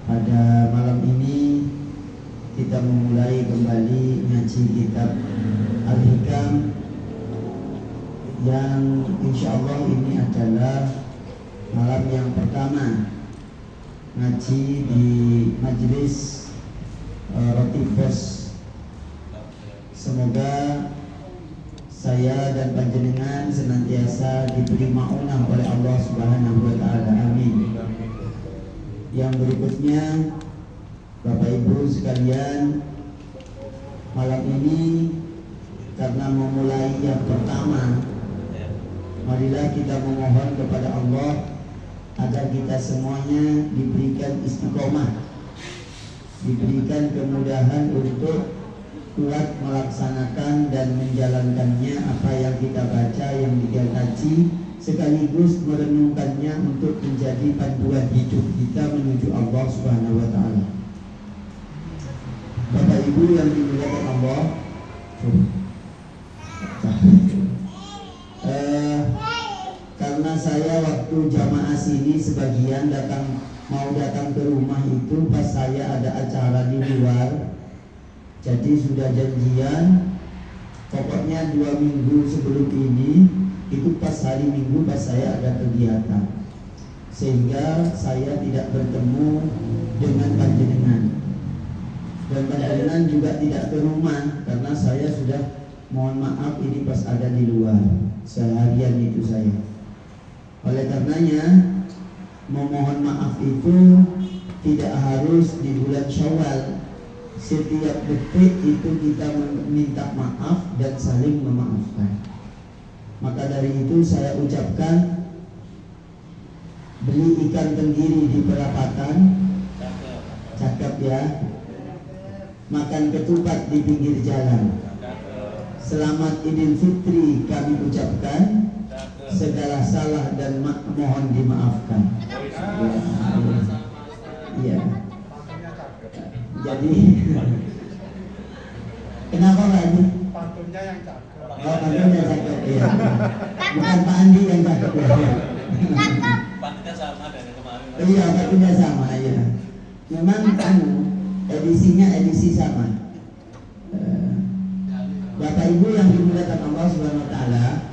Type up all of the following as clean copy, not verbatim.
Pada malam ini kita memulai kembali ngaji kitab Al-Hikam yang insya Allah ini adalah malam yang pertama ngaji di majelis Roti Pos. Semoga saya dan panjenengan senantiasa diberi maunah oleh Allah Subhanahu wa taala. Amin. Yang berikutnya, Bapak Ibu sekalian, malam ini karena memulai yang pertama, marilah kita memohon kepada Allah agar kita semuanya diberikan istiqomah, diberikan kemudahan untuk kuat melaksanakan dan menjalankannya apa yang kita baca, yang kita kaji, sekaligus merenungkannya untuk menjadi panduan hidup kita menuju Allah Subhanahu wa taala. Bapak Ibu yang dimuliakan Allah, karena saya waktu jamaah sini sebagian mau datang ke rumah itu pas saya ada acara di luar, jadi sudah janjian. Pokoknya 2 minggu sebelum ini itu pas hari Minggu pas saya ada kegiatan, sehingga saya tidak bertemu dengan panjenengan, dan panjenengan juga tidak ke rumah karena saya sudah mohon maaf ini pas ada di luar seharian itu saya. Oleh karenanya memohon maaf itu tidak harus di bulan Syawal. Setiap detik itu kita meminta maaf dan saling memaafkan. Maka dari itu saya ucapkan, beli ikan tenggiri di perapatan, cakep ya. Makan ketupat di pinggir jalan. Selamat Idul Fitri kami ucapkan. Segala salah dan mohon dimaafkan. Ya. Jadi kenapa lagi? Pantunnya yang cakep. Oh, pantunnya cakep ya. Bukan Pak Andi yang cakep ya. Pantunnya sama dari kemarin. Iya, pantunnya sama ya. Memang edisinya edisi sama. Bapak Ibu yang dimuliakan Allah Subhanahu wa taala,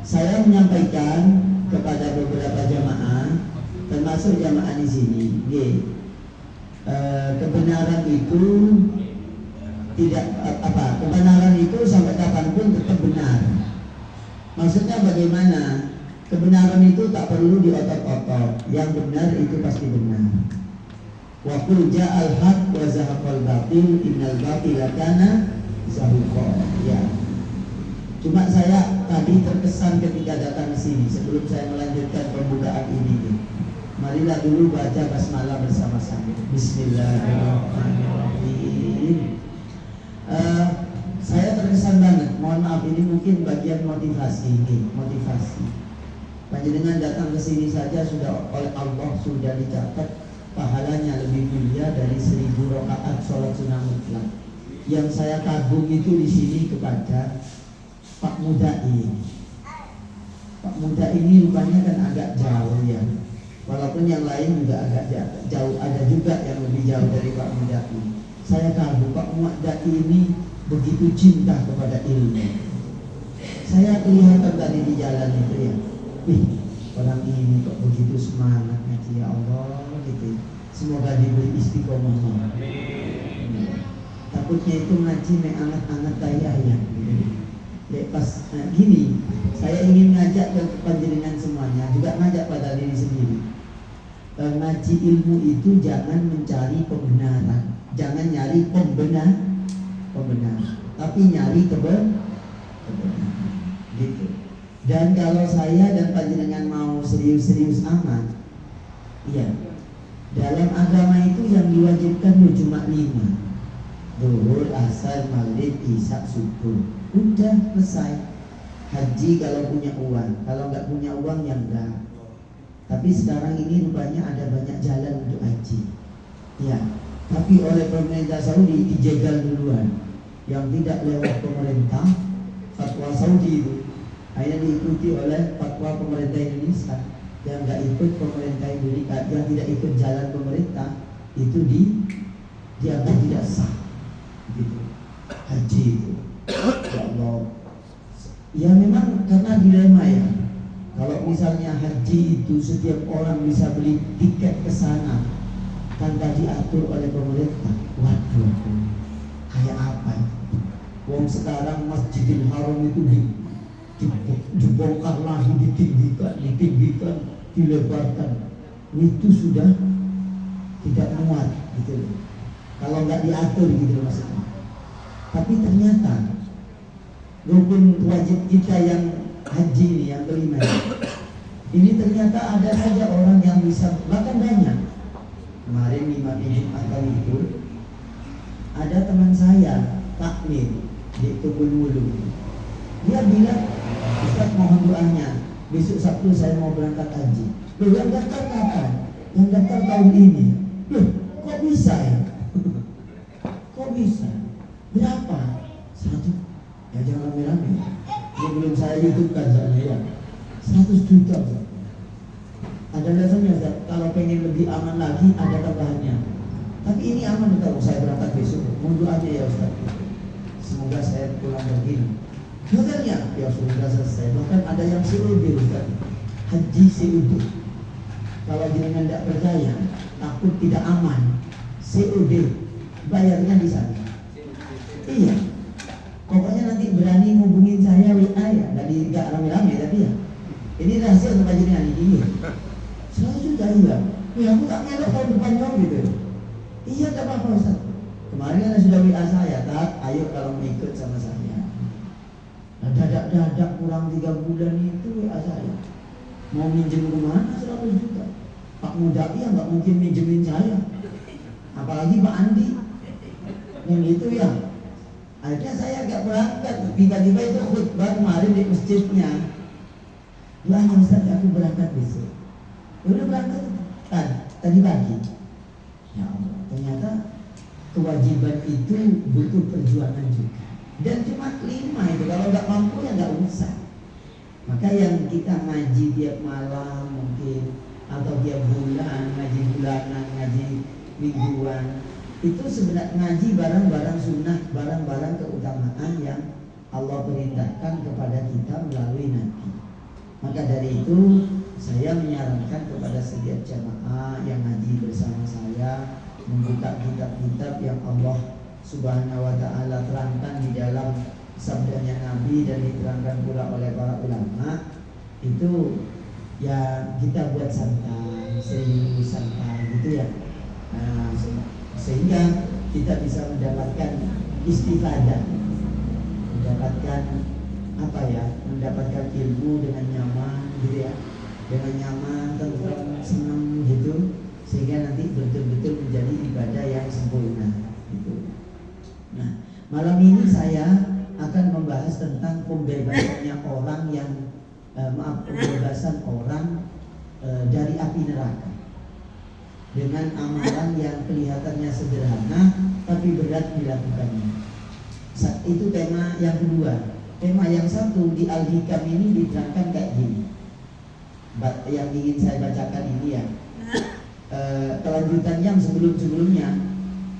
saya menyampaikan kepada beberapa jamaah, termasuk jamaah di sini, kebenaran itu tidak kebenaran itu sampai kapanpun tetap benar. Maksudnya bagaimana? Kebenaran itu tak perlu diotot-otot. Yang benar itu pasti benar. Wa qul ja'al haqq wa zahaqal batil innal batila kana zahuqa. Ya. Cuma saya tadi terkesan ketika datang ke sini sebelum saya melanjutkan pembukaan ini. Marilah dulu baca basmalah bersama-sama. Bismillahirrahmanirrahim. Saya terkesan banget. Mohon maaf, ini mungkin bagian motivasi ini, motivasi. Panjenengan datang ke sini saja sudah oleh Allah sudah dicatat pahalanya lebih mulia dari 1000 rakaat sholat sunnah mutlak. Yang saya kagum itu di sini kepada Pak Muda ini. Pak Muda ini rupanya kan agak jauh ya. Walaupun yang lain juga agak jauh, ada juga yang lebih jauh dari Pak Muda ini. Saya kagum Pak Muda ini begitu cinta kepada ilmu. Saya kelihatan tadi di jalan itu ya. Orang ini kok begitu semangat ngaji, ya Allah gitu. Semoga diberi istiqomah. Takutnya itu ngaji anget-anget daya ya. Pas gini, saya ingin ngajak ke panjenengan semuanya, juga ngajak pada diri sendiri. Ngaji ilmu itu jangan mencari pembenaran, jangan nyari pembenar, tapi nyari kebenaran. Gitu. Dan kalau saya dan panjenengan mau serius-serius amat, iya, dalam agama itu yang diwajibkan cuma 5: Zuhur, Asar, Maghrib, Isya, Subuh. Udah selesai. Haji kalau punya uang, kalau nggak punya uang ya enggak. Tapi sekarang ini rupanya ada banyak jalan untuk haji. Ya, tapi oleh pemerintah Saudi dijegal duluan. Yang tidak lewat pemerintah, fatwa Saudi itu akhirnya diikuti oleh fatwa pemerintah Indonesia. yang nggak ikut pemerintah Indonesia, yang tidak ikut jalan pemerintah itu dianggap tidak sah, gitu. Haji itu, ya Allah. Ya memang karena dilema ya. Kalau misalnya haji itu setiap orang bisa beli tiket ke sana tanpa diatur oleh pemerintah, waduh, kayak apa ya? Wong sekarang Masjidil Haram itu dibongkar lagi, ditinggikan, dilebarkan. Itu sudah tidak muat gitu loh. Kalau nggak diatur gitu maksudnya. Tapi ternyata rukun wajib kita yang haji ini yang kelima ini ternyata ada saja orang yang bisa, bahkan banyak. Kemarin Imam Jumat kali itu ada teman saya takmir di Tukul Wulu. Dia bilang, Ustaz mohon doanya, besok Sabtu saya mau berangkat haji. Loh, yang daftar kapan? Yang daftar tahun ini. Loh, kok bisa ya? Kok bisa? Berapa? 100. Ya jangan rame-rame. Ini belum saya YouTube kan soalnya ya. 100 juta. Ada dasarnya Ustaz. Kalau pengen lebih aman lagi ada tambahannya. Tapi ini aman betul. Saya berangkat besok. Mohon doanya ya Ustaz. Semoga saya pulang begini. Hotelnya ya sudah selesai. Bahkan ada yang COD Ustaz. Haji COD. Kalau jenengan tidak percaya, takut tidak aman, COD bayarnya di sana. Iya. Pokoknya nanti berani hubungin saya WA ya, nggak rame-rame tapi ya. Ini rahasia sama jenengan ini. 100 juta iya. Ya aku tak ngelak tahun depan dong gitu. Iya tak apa-apa Ustaz. Kemarin kan sudah WA saya, tak, ayo kalau mau ikut sama saya. Nah, dadak kurang 3 bulan itu WA saya. Mau minjem kemana 100 juta? Pak Mudaki ya nggak mungkin minjemin saya. Apalagi Pak Andi. Yang itu ya. Akhirnya saya agak berangkat. Tiba-tiba itu khutbah kemarin di masjidnya. Doanya Ustaz aku berangkat besok. Udah berangkat tadi pagi. Ya Allah, ternyata kewajiban itu butuh perjuangan juga. Dan cuma 5 itu, kalau nggak mampu ya nggak usah. Maka yang kita ngaji tiap malam mungkin, atau tiap bulan, ngaji bulanan, ngaji mingguan, itu sebenarnya ngaji barang-barang sunnah, barang-barang keutamaan yang Allah perintahkan kepada kita melalui Nabi. Maka dari itu saya menyarankan kepada setiap jamaah yang ngaji bersama saya membuka kitab-kitab yang Allah Subhanahu wa ta'ala terangkan di dalam sabdanya Nabi dan diterangkan pula oleh para ulama. Itu ya kita buat santai, serius santai gitu ya. Nah, sehingga kita bisa mendapatkan istifadah, mendapatkan apa ya, mendapatkan ilmu dengan nyaman gitu ya, dengan nyaman, tentram, senang gitu, sehingga nanti betul-betul menjadi ibadah yang sempurna gitu. Nah, malam ini saya akan membahas tentang pembebasannya orang yang pembebasan orang dari api neraka dengan amalan yang kelihatannya sederhana tapi berat dilakukannya. Itu tema yang kedua. Tema yang satu di Al-Hikam ini diterangkan kayak gini. Yang ingin saya bacakan ini ya, kelanjutan yang sebelum-sebelumnya,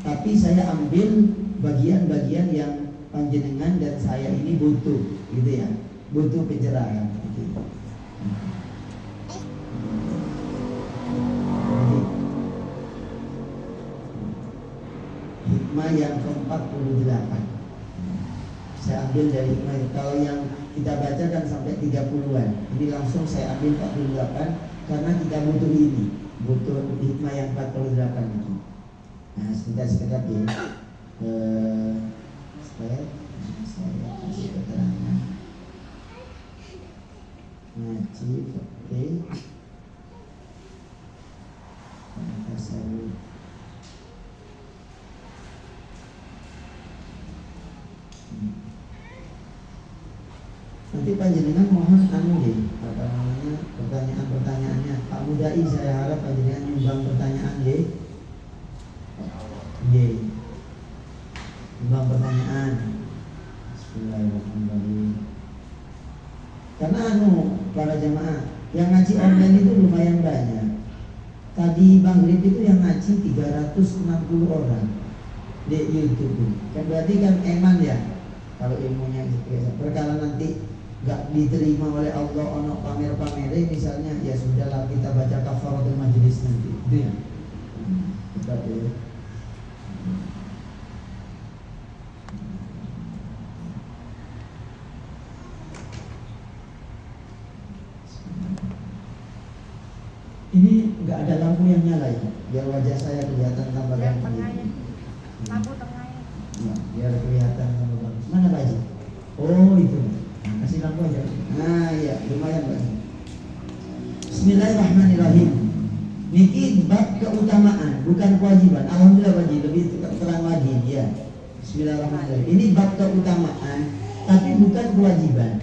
tapi saya ambil bagian-bagian yang panjenengan dan saya ini butuh gitu ya, butuh pencerahan gitu. Hikmah yang ke-48 saya ambil dari hikmah. Kalau yang kita baca kan sampai 30-an, ini langsung saya ambil 48 karena kita butuh ini, butuh hikmah yang 48 ini. Nah sekedar ya, supaya saya kasih keterangan ngaji oke tasawuf. Nanti panjenengan mohon deh, apa namanya, pertanyaan-pertanyaannya. Pak Mudai saya harap panjenengan nyumbang pertanyaan deh. Nyumbang pertanyaan. Bismillahirrahmanirrahim. Karena para jamaah, Yang ngaji online itu lumayan banyak. Tadi maghrib itu yang ngaji 360 orang di YouTube. Kan berarti kan eman ya. Kalau ilmunya perkara nanti nggak diterima oleh Allah ono pamer-pamer misalnya, ya sudahlah kita baca kafaratul majelis nanti. Itu ya. Tetap ya. Ini nggak ada lampu yang nyala ya, biar wajah saya kelihatan tambah ganteng. Lampu tengahnya. Ya, biar kelihatan tambah bagus. Mana Pak Haji? Oh itu, nah, kasih lampu aja. Nah ya, lumayan Pak Haji. Bismillahirrahmanirrahim. Niki bab keutamaan, bukan kewajiban. Alhamdulillah Pak Haji, lebih terang lagi ya. Bismillahirrahmanirrahim. Ini bab keutamaan, tapi bukan kewajiban.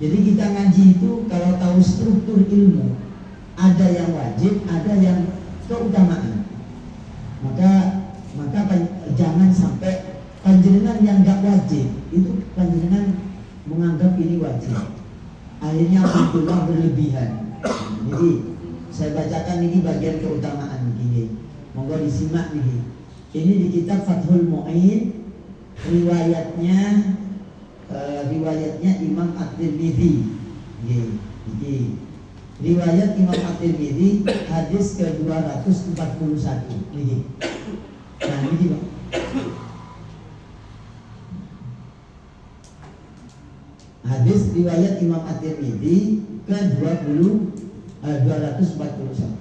Jadi kita ngaji itu kalau tahu struktur ilmu, ada yang wajib, ada yang keutamaan. Maka jangan sampai panjenengan yang gak wajib itu panjenengan menganggap ini wajib. Akhirnya betul-betul berlebihan. Jadi saya bacakan ini bagian keutamaan ini. Monggo disimak nih. Ini di kitab Fathul Mu'in, riwayatnya Imam At-Tirmidzi. Nggih. Riwayat Imam At-Tirmidzi hadis ke-241. Niki. Nah, niki Pak. Hadis riwayat Imam At-Tirmidzi ke-241.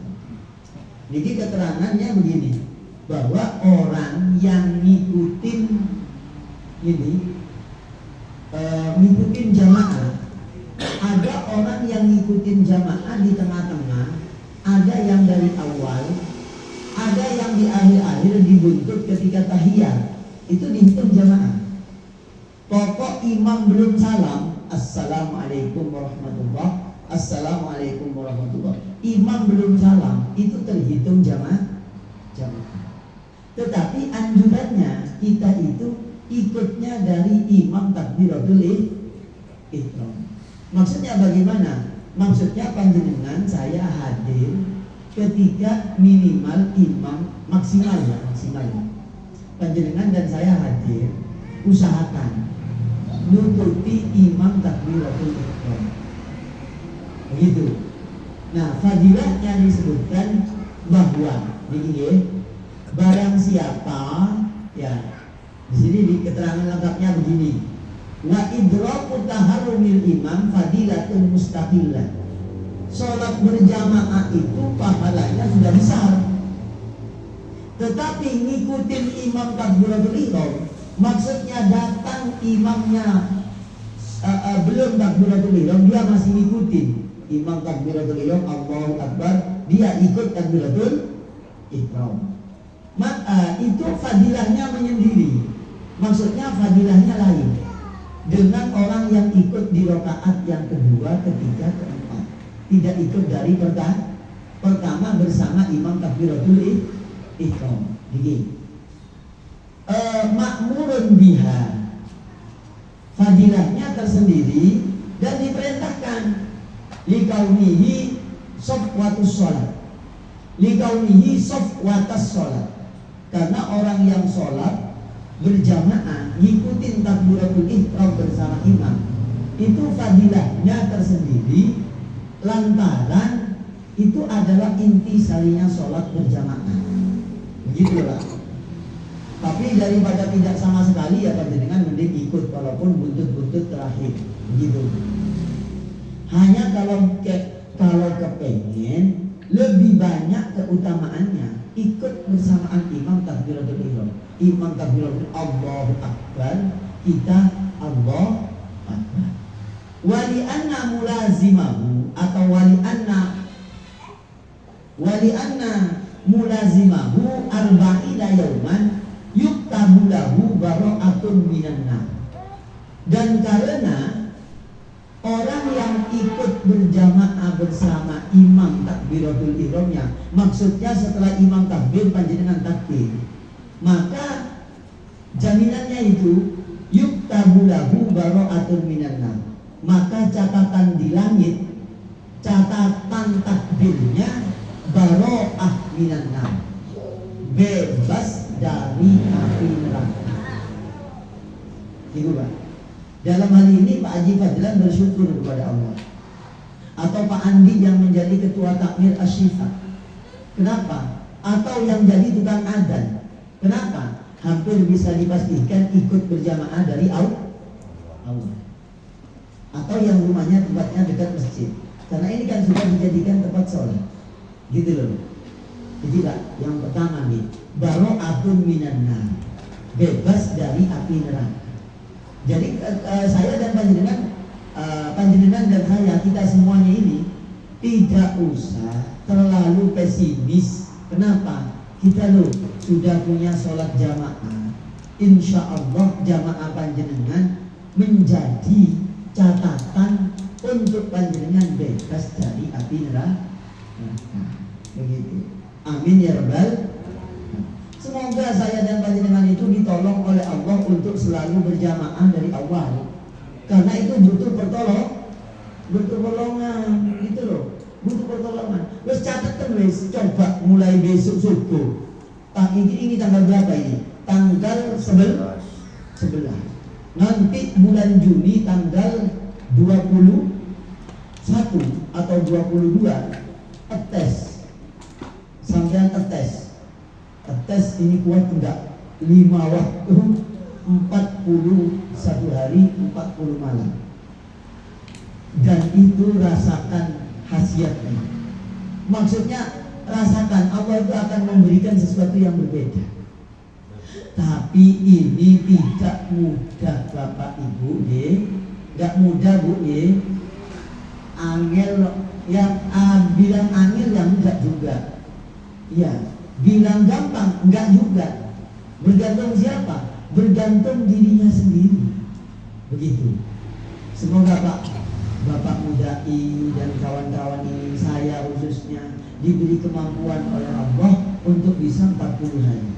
Niki keterangannya begini, bahwa orang yang ngikutin jamaah. Ada orang yang ngikutin jamaah di tengah-tengah, ada yang dari awal, ada yang di akhir-akhir dibuntut ketika tahiyat. Itu dihitung jamaah. Pokok imam belum salam, assalamualaikum warahmatullah, assalamualaikum warahmatullah. Imam belum salam, itu terhitung jamaah. Tetapi anjurannya kita itu ikutnya dari imam takbiratul ihram. Maksudnya bagaimana? Maksudnya panjenengan saya hadir ketika minimal imam maksimal. Panjenengan dan saya hadir, usahakan nututi imam takbiratul ihram. Begitu. Nah, fadilahnya disebutkan bahwa barang siapa ya, di sini di keterangan lengkapnya begini. Wa idraku taharrumil imam fadilatun mustaqillah. Salat berjamaah itu pahalanya sudah besar. Tetapi ngikutin imam takbiratul ihram, maksudnya datang imamnya belum takbiratul ihram, dia masih ngikutin imam takbiratul ihram, Allahu Akbar, dia ikut takbiratul ihram. Maka itu fadilahnya menyendiri. Maksudnya fadilahnya lain dengan orang yang ikut di rakaat yang kedua, ketiga, keempat. Tidak ikut dari pertama bersama imam takbiratul ihram. Makmurun biha, fadilahnya tersendiri dan diperintahkan likaunihi sofwatus sholat, likaunihi sofwatas sholat, karena orang yang sholat berjamaah ngikutin takbiratul ihram bersama imam itu fadilahnya tersendiri lantaran itu adalah inti salinya sholat berjamaah. Begitulah. Tapi daripada tidak sama sekali ya panjenengan mending ikut walaupun buntut-buntut terakhir. Begitu. Hanya kalau kepengen lebih banyak keutamaannya ikut bersamaan imam takbiratul ihram. Imam takbiratul Allahu Akbar, kita Allah Akbar. Wali anna mulazimahu atau wali anna mulazimahu arba'ina yauman yuktabu lahu bara'atun minan nar. Dan karena orang yang ikut berjamaah bersama imam takbiratul ihramnya, maksudnya setelah imam takbir panjenengan takbir, maka jaminannya itu yuktabu lahu bara'atun minan nar. Maka catatan di langit catatan takdirnya baro'ah minan nar, bebas dari api neraka. Gitu Pak. Dalam hal ini Pak Haji Fadlan bersyukur kepada Allah, atau Pak Andi yang menjadi ketua takmir Asyifa. Kenapa? Atau yang jadi tukang adzan. Kenapa? Hampir bisa dipastikan ikut berjamaah dari Allah. Atau yang rumahnya tempatnya dekat masjid. Karena ini kan sudah dijadikan tempat sholat. Gitu loh. Jadi Pak, yang pertama nih, baro'atun minan nar, bebas dari api neraka. Jadi saya dan panjenengan dan saya, kita semuanya ini tidak usah terlalu pesimis. Kenapa? Kita loh sudah punya sholat jamaah. Insya Allah jamaah panjenengan menjadi catatan untuk panjenengan bebas dari api neraka. Begitu. Amin ya rabbal. Semoga saya dan panjenengan itu ditolong oleh Allah untuk selalu berjamaah dari awal. Karena itu butuh pertolongan, gitu loh. Butuh pertolongan. Wes catatkan wes, coba mulai besok subuh. Ini tanggal berapa ini? Tanggal 11. Nanti bulan Juni tanggal 21 atau 22 tes. Sampean tes ini kuat enggak? 5 waktu 41 hari 40 malam. Dan itu rasakan khasiatnya. Maksudnya rasakan Allah itu akan memberikan sesuatu yang berbeda. Tapi ini tidak mudah Bapak Ibu, enggak mudah Bu, angel yang bilang angel yang enggak juga. Ya, bilang gampang enggak juga. Bergantung siapa? Bergantung dirinya sendiri. Begitu. Semoga Bapak Mudai dan kawan-kawan ini, saya khususnya, diberi kemampuan oleh Allah untuk bisa 40 hari.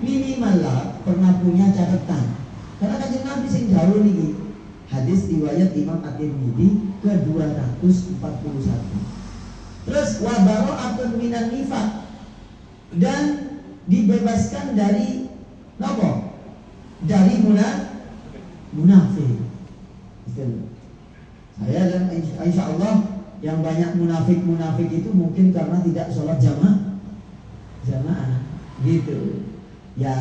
Minimal lah pernah punya catatan. Karena Kanjeng Nabi sing dawuh niki. Hadis riwayat Imam At-Tirmidzi ke-241. Terus wa bara'atun minan nifaq, dan dibebaskan dari apa? Dari munafik. Saya dan insya Allah yang banyak munafik itu mungkin karena tidak sholat jamaah gitu ya.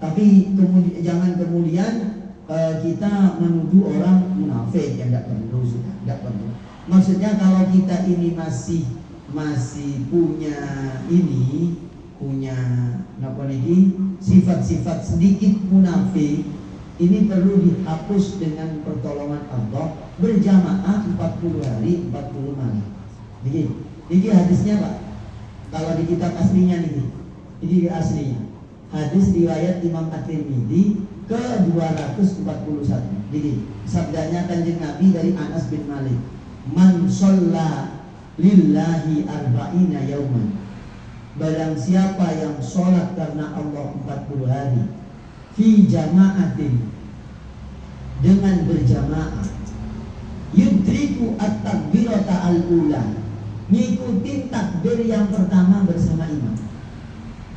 Tapi jangan kemudian kita menuduh orang munafik, ya tidak perlu, sudah tidak perlu. Maksudnya kalau kita ini masih punya sifat-sifat sedikit munafik, ini perlu dihapus dengan pertolongan Allah, berjamaah 40 hari 40 malam. Ini hadisnya Pak. Kalau di kitab aslinya ini aslinya. Hadis riwayat Imam At-Tirmidzi ke-241. Jadi sabdanya Kanjeng Nabi dari Anas bin Malik, "Man shalla lillahi arba'ina yauman." Barang siapa yang sholat karena Allah 40 hari, fi jama'atin, dengan berjamaah, yudriku at-takbirata al-ula, ngikutin takbir yang pertama bersama imam,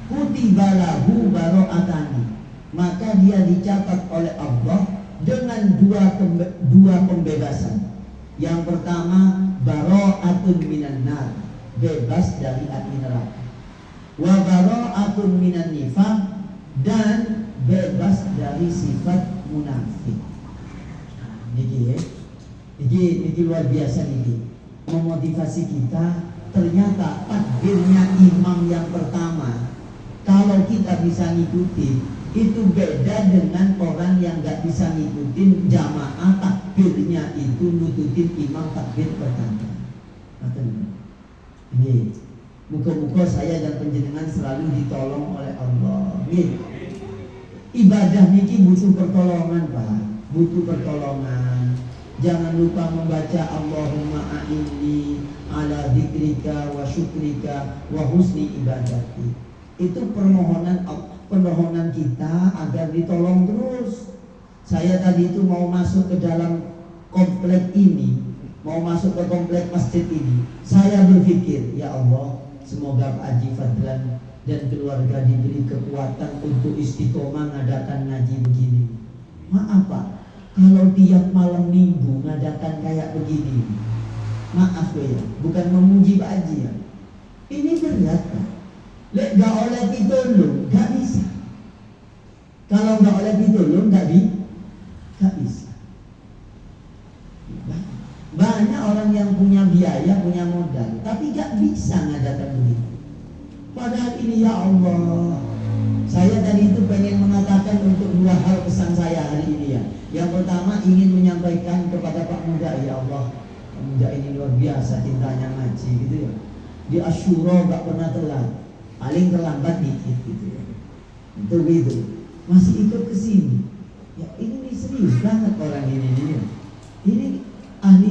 kutiba lahu baro'atani, maka dia dicatat oleh Allah dengan dua pembebasan. Yang pertama baro'atun minan nar, bebas dari api neraka. Wa baro'atun minan nifaq, dan bebas dari sifat munafik. Ini luar biasa ini. Memotivasi kita, ternyata takbirnya imam yang pertama, kalau kita bisa ngikutin, itu beda dengan orang yang gak bisa ngikutin jamaah takbirnya itu nututin imam takbir pertama. Ini muka-muka saya dan penjenengan selalu ditolong oleh Allah. Ibadah niki butuh pertolongan Pak, butuh pertolongan. Jangan lupa membaca Allahumma a'inni ala dzikrika wa syukrika wa husni ibadati. Itu permohonan kita agar ditolong terus. Saya tadi itu mau masuk ke dalam komplek ini, mau masuk ke komplek masjid ini, saya berpikir, ya Allah, semoga Pak Haji Fadlan dan keluarga diberi kekuatan untuk istiqomah ngadakan ngaji begini. Maaf Pak, kalau tiap malam minggu ngadakan kayak begini, maaf ya, bukan memuji Pak Haji ya, ini berat Pak. Lek gak oleh ditolong, gak bisa. Kalau gak oleh ditolong, gak bisa. Banyak orang yang punya biaya, punya modal, tapi gak bisa ngadakan begitu. Padahal ini ya Allah, saya tadi itu pengen mengatakan untuk dua hal pesan saya hari ini ya. Yang pertama ingin menyampaikan kepada Pak Muda, ya Allah, Pak Muda ini luar biasa cintanya ngaji gitu ya. Di Asyura gak pernah telat, paling terlambat dikit gitu ya. Itu gitu, masih ikut ke sini. Ya ini serius banget orang ini ya. Ini ahli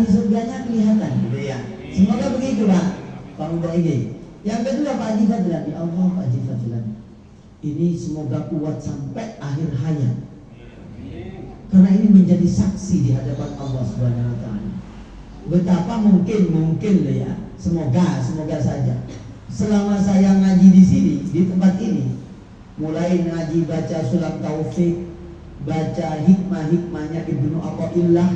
surganya kelihatan gitu ya. Semoga begitu Pak Muda ini. Yang kedua Pak Haji Fadlan, ya Allah Pak Haji Fadlan, ini semoga kuat sampai akhir hayat. Karena ini menjadi saksi di hadapan Allah Subhanahu wa taala. Betapa mungkin ya. Semoga saja. Selama saya ngaji di sini, di tempat ini, mulai ngaji baca sulam taufik, baca hikmah-hikmahnya Ibnu Athaillah,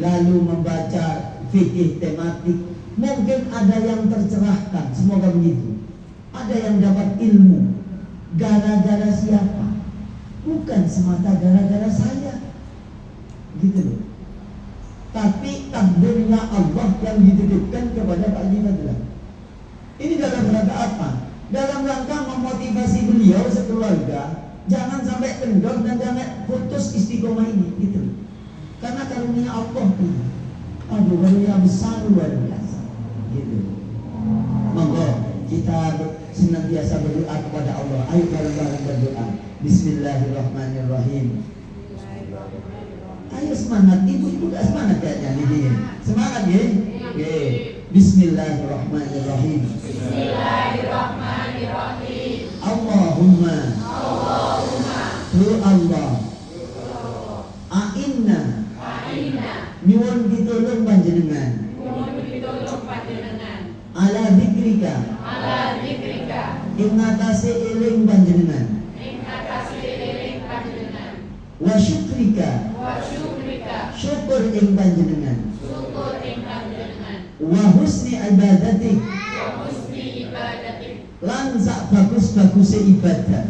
lalu membaca fikih tematik, mungkin ada yang tercerahkan, semoga begitu. Ada yang dapat ilmu gara-gara siapa? Bukan semata gara-gara saya, gitu loh. Tapi takdirnya Allah yang dititipkan kepada Pak Haji Fadlan. Ini dalam rangka apa? Dalam rangka memotivasi beliau sekeluarga, jangan sampai kendor dan jangan putus istiqomah ini, gitu. Karena karunia Allah ini, aduh, karunia besar luar biasa, gitu. Monggo kita senantiasa berdoa kepada Allah. Ayo bareng-bareng berdoa. Bismillahirrahmanirrahim. Ayo semangat, ibu-ibu gak semangat ya nyanyi? Semangat ya? Oke. Bismillahirrahmanirrahim. Bismillahirrahmanirrahim. Allahumma tu Allah A'inna nyuwun pitulung panjenengan ala dzikrika ing atase eling panjenengan wa syukrika syukur ing panjenengan wa husni ibadatik lan sak bagus-baguse ibadah.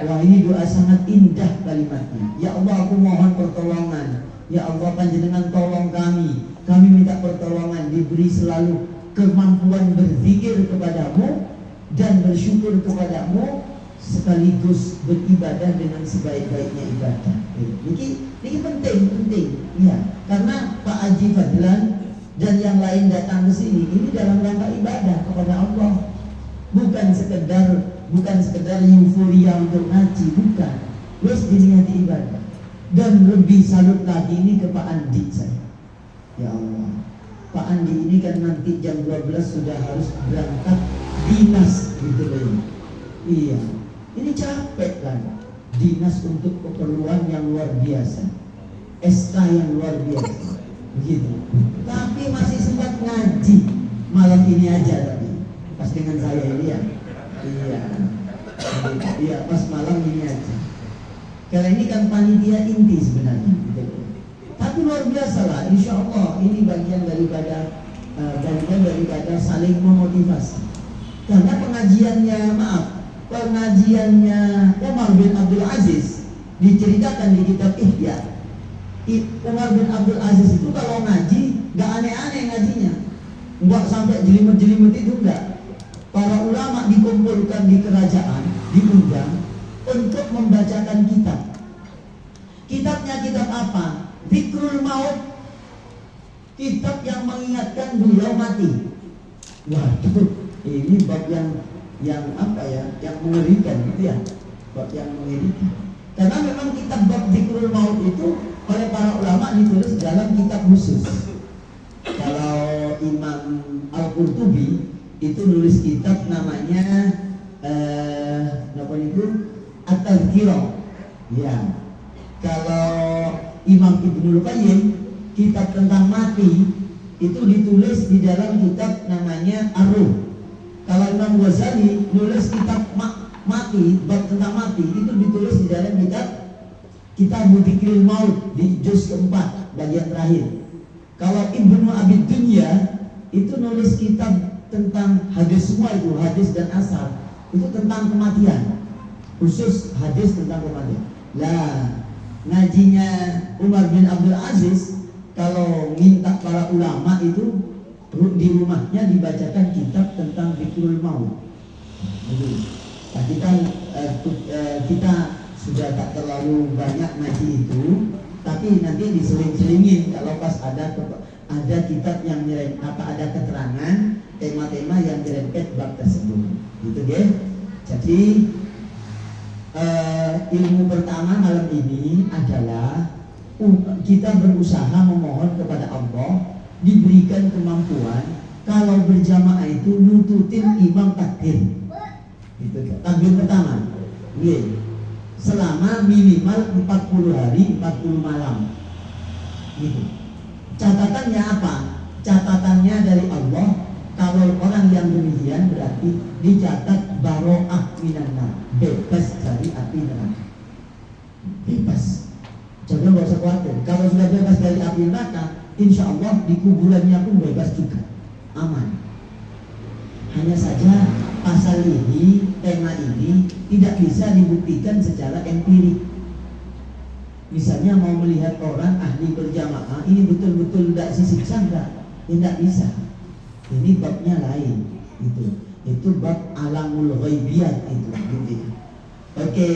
Wah, ini doa sangat indah kalimatnya. Ya Allah, aku mohon pertolongan. Ya Allah, panjenengan tolong kami. Kami minta pertolongan, diberi selalu kemampuan berzikir kepadamu dan bersyukur kepadamu, sekaligus beribadah dengan sebaik-baiknya ibadah. Ini penting. Ya, karena Pak Haji Fadlan dan yang lain datang ke sini ini dalam rangka ibadah kepada Allah. Bukan sekedar euforia untuk ngaji, bukan. Wes diniati ibadah. Dan lebih salut lagi ini ke Pak Andi saya. Ya Allah, Pak Andi ini kan nanti jam 12 sudah harus berangkat dinas gitu loh. Iya, ini capek kan. Dinas untuk keperluan yang luar biasa, SK yang luar biasa, begitu. Tapi masih sempat ngaji malam ini aja tadi. Pas dengan saya ini ya. Iya, pas malam ini aja. Karena ini kan panitia inti sebenarnya, gitu. Tapi luar biasa lah, insya Allah ini bagian daripada saling memotivasi. Karena pengajiannya Umar bin Abdul Aziz diceritakan di kitab Ihya. Umar bin Abdul Aziz itu kalau ngaji gak aneh-aneh ngajinya, nggak sampai jelimet-jelimet itu enggak. Para ulama dikumpulkan di kerajaan, diundang untuk membacakan kitab. Kitabnya kitab apa? Dzikrul Maut. Kitab yang mengingatkan beliau mati. Waduh, ini bab yang apa ya? Yang mengerikan gitu ya. Bab yang mengerikan. Karena memang kitab bab Dzikrul Maut itu oleh para ulama ditulis dalam kitab khusus. Kalau Imam Al-Qurtubi itu nulis kitab namanya At-Tadhkirah. Ya. Kalau Imam Imam Ibnul Qayyim, kitab tentang mati itu ditulis di dalam kitab namanya Ar-Ruh. Kalau Imam Ghazali nulis kitab mati, bab tentang mati itu ditulis di dalam kitab Dzikrul Maut di juz keempat bagian terakhir. Kalau Ibnu Abi Dunya itu nulis kitab tentang hadis, semua itu hadis dan asar itu tentang kematian, khusus hadis tentang kematian. Lah ngajinya Umar bin Abdul Aziz kalau minta para ulama itu di rumahnya dibacakan kitab tentang Dzikrul Maut. Nah, kita sudah tak terlalu banyak ngaji itu, tapi nanti diseling-selingin kalau pas ada kitab yang ada keterangan tema-tema yang dirempet bab tersebut, gitu ya. Jadi ilmu pertama malam ini adalah kita berusaha memohon kepada Allah diberikan kemampuan kalau berjamaah itu nututin imam takbir. Itu takbir pertama. Nggih. Selama minimal 40 hari 40 malam. Gitu. Catatannya apa? Catatannya dari Allah. Kalau orang yang demikian berarti dicatat baro'ah minannar, bebas dari api neraka. Bebas. Jadi nggak usah khawatir. Kalau sudah bebas dari api neraka, insya Allah di kuburannya pun bebas juga, aman. Hanya saja pasal ini, tema ini tidak bisa dibuktikan secara empirik. Misalnya mau melihat orang ahli berjamaah, ini betul-betul tidak sisiksa tidak bisa. Ini babnya lain, itu bab alamul ghaibiyat itu. Gitu. Oke,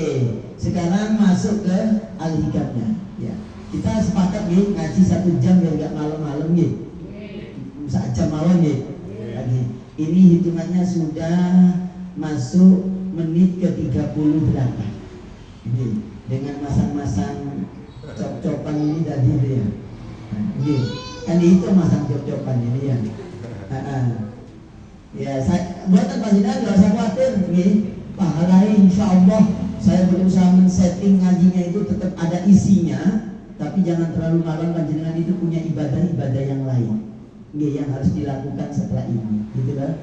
sekarang masuk ke al-hikamnya. Ya, kita sepakat nih ngaji 1 jam biar nggak malam-malam nih. 1 jam malam nih. Ini hitungannya sudah masuk menit ke 38. Ini dengan masang-masang cop-copan ini tadi ya. Ini kan itu masang cop-copan ini ya. Ya, saya buatan panjenengan nggak usah khawatir nih. Pahalai insya Allah saya berusaha men-setting ngajinya itu tetap ada isinya, tapi jangan terlalu malam. Panjenengan itu punya ibadah-ibadah yang lain, yang harus dilakukan setelah ini, gitu kan?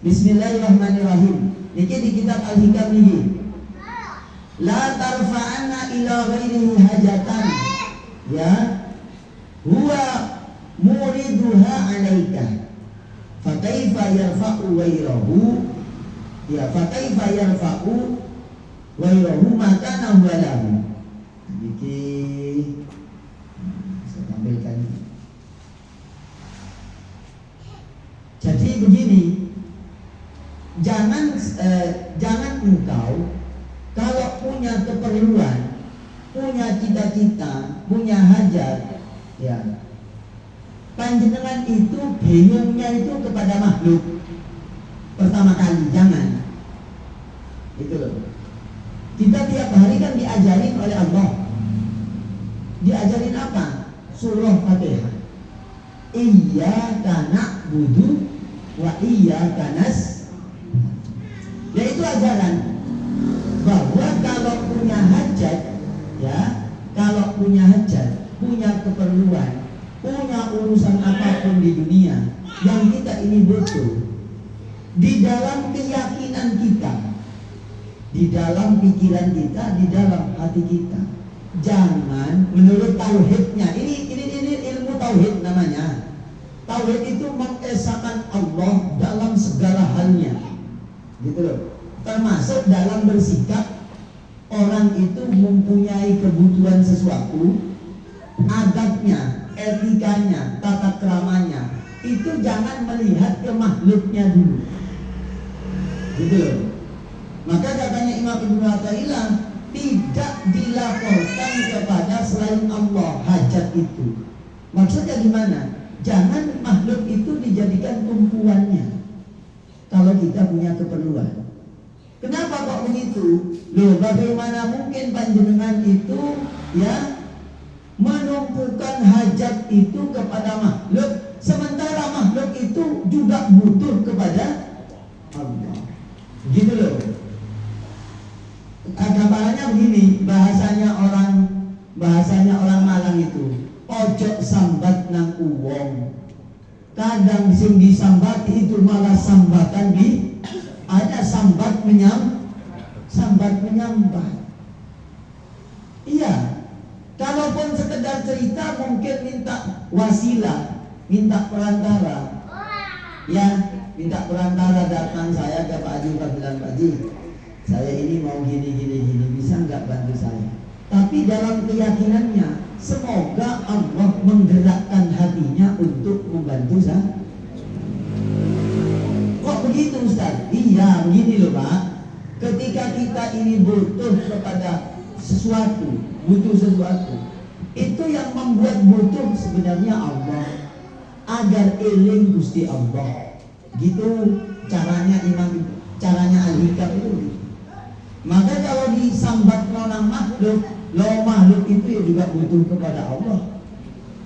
Bismillahirrahmanirrahim. Niki di kitab Al-Hikam ini. La tarfa'anna ila ghairihi hajatan. Ya. Huwa muriduha 'alaika. Fa kaifa yarfa'u ghairahu? Ya, fa kaifa yarfa'u ghairahu makana huwa lahu. Niki saya tampilkan. Jadi begini, jangan engkau kalau punya keperluan, punya cita-cita, punya hajat, ya, panjenengan itu bingungnya itu kepada makhluk pertama kali, jangan. Itu loh. Kita tiap hari kan diajarin oleh Allah. Diajarin apa? Surah Fatihah. Iyyaka na'budu wa iyyaka nasta'in. Yaitu ajaran bahwa kalau punya hajat, ya, kalau punya hajat, punya keperluan, punya urusan apapun di dunia yang kita ini butuh, di dalam keyakinan kita, di dalam pikiran kita, di dalam hati kita, jangan menurut tauhidnya. Ini ilmu tauhid namanya. Tauhid itu mengesahkan Allah dalam segala halnya, gitu loh. Termasuk dalam bersikap. Orang itu mempunyai kebutuhan sesuatu, adabnya, etikanya, tata keramanya, itu jangan melihat ke makhluknya dulu, gitu loh. Maka katanya Imam Ibnu Athaillah, tidak dilaporkan kepada selain Allah hajat itu. Maksudnya gimana? Jangan makhluk itu dijadikan tumpuannya kalau kita punya keperluan. Kenapa kok begitu? Loh, bagaimana mungkin panjenengan itu ya menumpukan hajat itu kepada makhluk, sementara makhluk itu juga butuh kepada Allah. Gitu loh. Gambarannya begini, bahasanya orang bahasanya orang Malang itu, ojo sambat nang uwong. Kadang sing disambati itu malah sambatan ada sambat menyambat. Iya, kalaupun sekedar cerita mungkin minta wasilah, minta perantara. Ya, minta perantara datang saya ke Pak Haji, bilang Pak Haji, saya ini mau gini, bisa nggak bantu saya? Tapi dalam keyakinannya, semoga Allah menggerakkan hatinya untuk membantu saya. Kok begitu Ustaz? Iya, begini loh Pak. Ketika kita ini butuh kepada sesuatu, itu yang membuat butuh sebenarnya Allah. Agar eling Gusti Allah. Gitu caranya Al-Hikam itu. Maka kalau disambat nonang makhluk, makhluk itu ya juga butuh kepada Allah.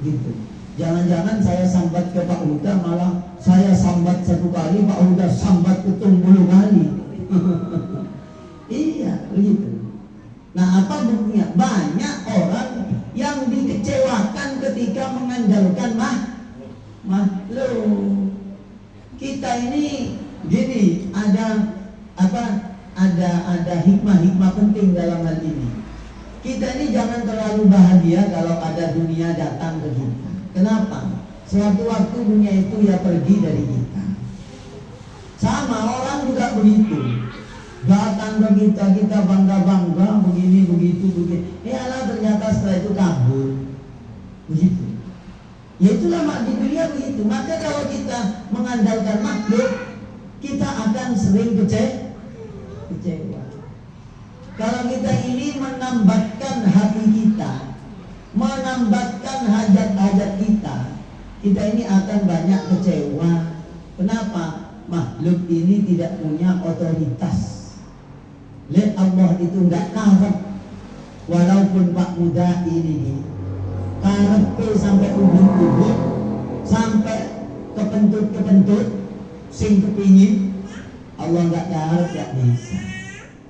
Gitu. Jangan-jangan saya sambat ke Pak Huda, malah saya sambat 1 kali, Pak Huda sambat 70 kali. Iya, begitu. Nah, apa buktinya? Banyak orang yang dikecewakan ketika mengandalkan makhluk. Kita ini gini, ada hikmah penting dalam hal ini. Kita ini jangan terlalu bahagia kalau ada dunia datang ke kita. Kenapa? Suatu waktu dunia itu ya pergi dari kita. Sama orang juga begitu. Datang ke kita bangga begini begitu. Ya Allah, ternyata setelah itu kabur. Begitu. Ya itulah di dunia begitu. Maka kalau kita mengandalkan makhluk, kita akan sering kecewa. Kalau kita ini menambatkan hati kita, menambatkan hajat-hajat kita ini akan banyak kecewa. Kenapa? Makhluk ini tidak punya otoritas. Lihat Allah itu enggak karep. Walaupun Pak Muda ini karepe sampai ubun-ubun, sampai kepentut sing kepingin, Allah enggak karep, enggak bisa.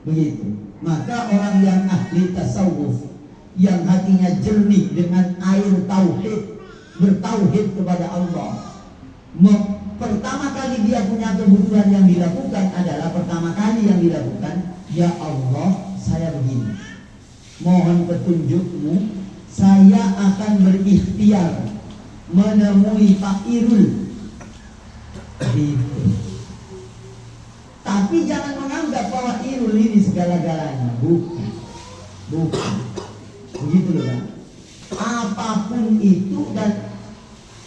Begitu. Maka orang yang ahli tasawuf, yang hatinya jernih dengan air tauhid, bertauhid kepada Allah, pertama kali dia punya kebutuhan yang dilakukan adalah ya Allah, saya begini, mohon petunjukmu, saya akan berikhtiar menemui Pak Irul. Gitu. Tapi jangan menganggap bahwa Irul ini segala-galanya. Bukan. Begitu loh kan. Apapun itu dan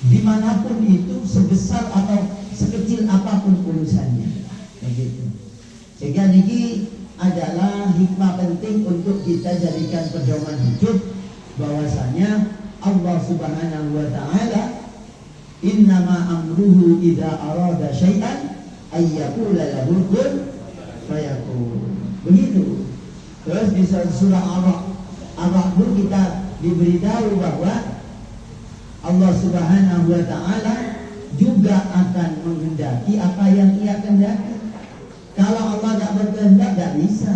dimanapun itu, sebesar atau sekecil apapun urusannya. Begitu. Sehingga ini adalah hikmah penting untuk kita jadikan pedoman hidup, bahwasanya Allah Subhanahu wa taala innama amruhu idza arada syai'an ayyaqula lahu kun fayakun. Begitu. Terus di surah Ar-Ra'd kita diberitahu bahwa Allah Subhanahu wa taala juga akan menghendaki apa yang Ia kehendaki. Kalau Allah tidak berkehendak, tidak bisa.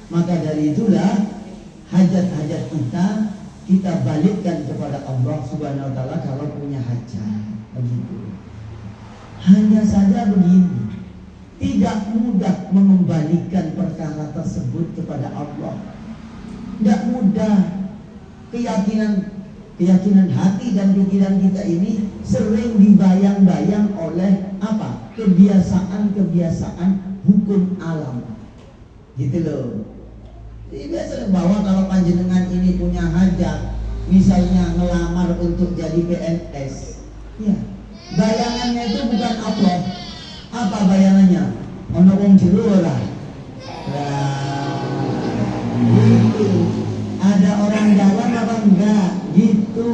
Maka dari itulah hajat-hajat kita balikkan kepada Allah Subhanahu wa taala kalau punya hajat. Begitu. Hanya saja begini, tidak mudah mengembalikan perkara tersebut kepada Allah. Tidak mudah. Keyakinan hati dan pikiran kita ini sering dibayang-bayang oleh apa? Kebiasaan hukum alam. Gitu loh. Jadi biasa bahwa kalau panjenengan ini punya hajat, misalnya ngelamar untuk jadi PNS, ya, bayangannya itu bukan Allah. Apa bayangannya? Ono wong jero ora. Gitu. Ada orang dalam apa enggak? Gitu.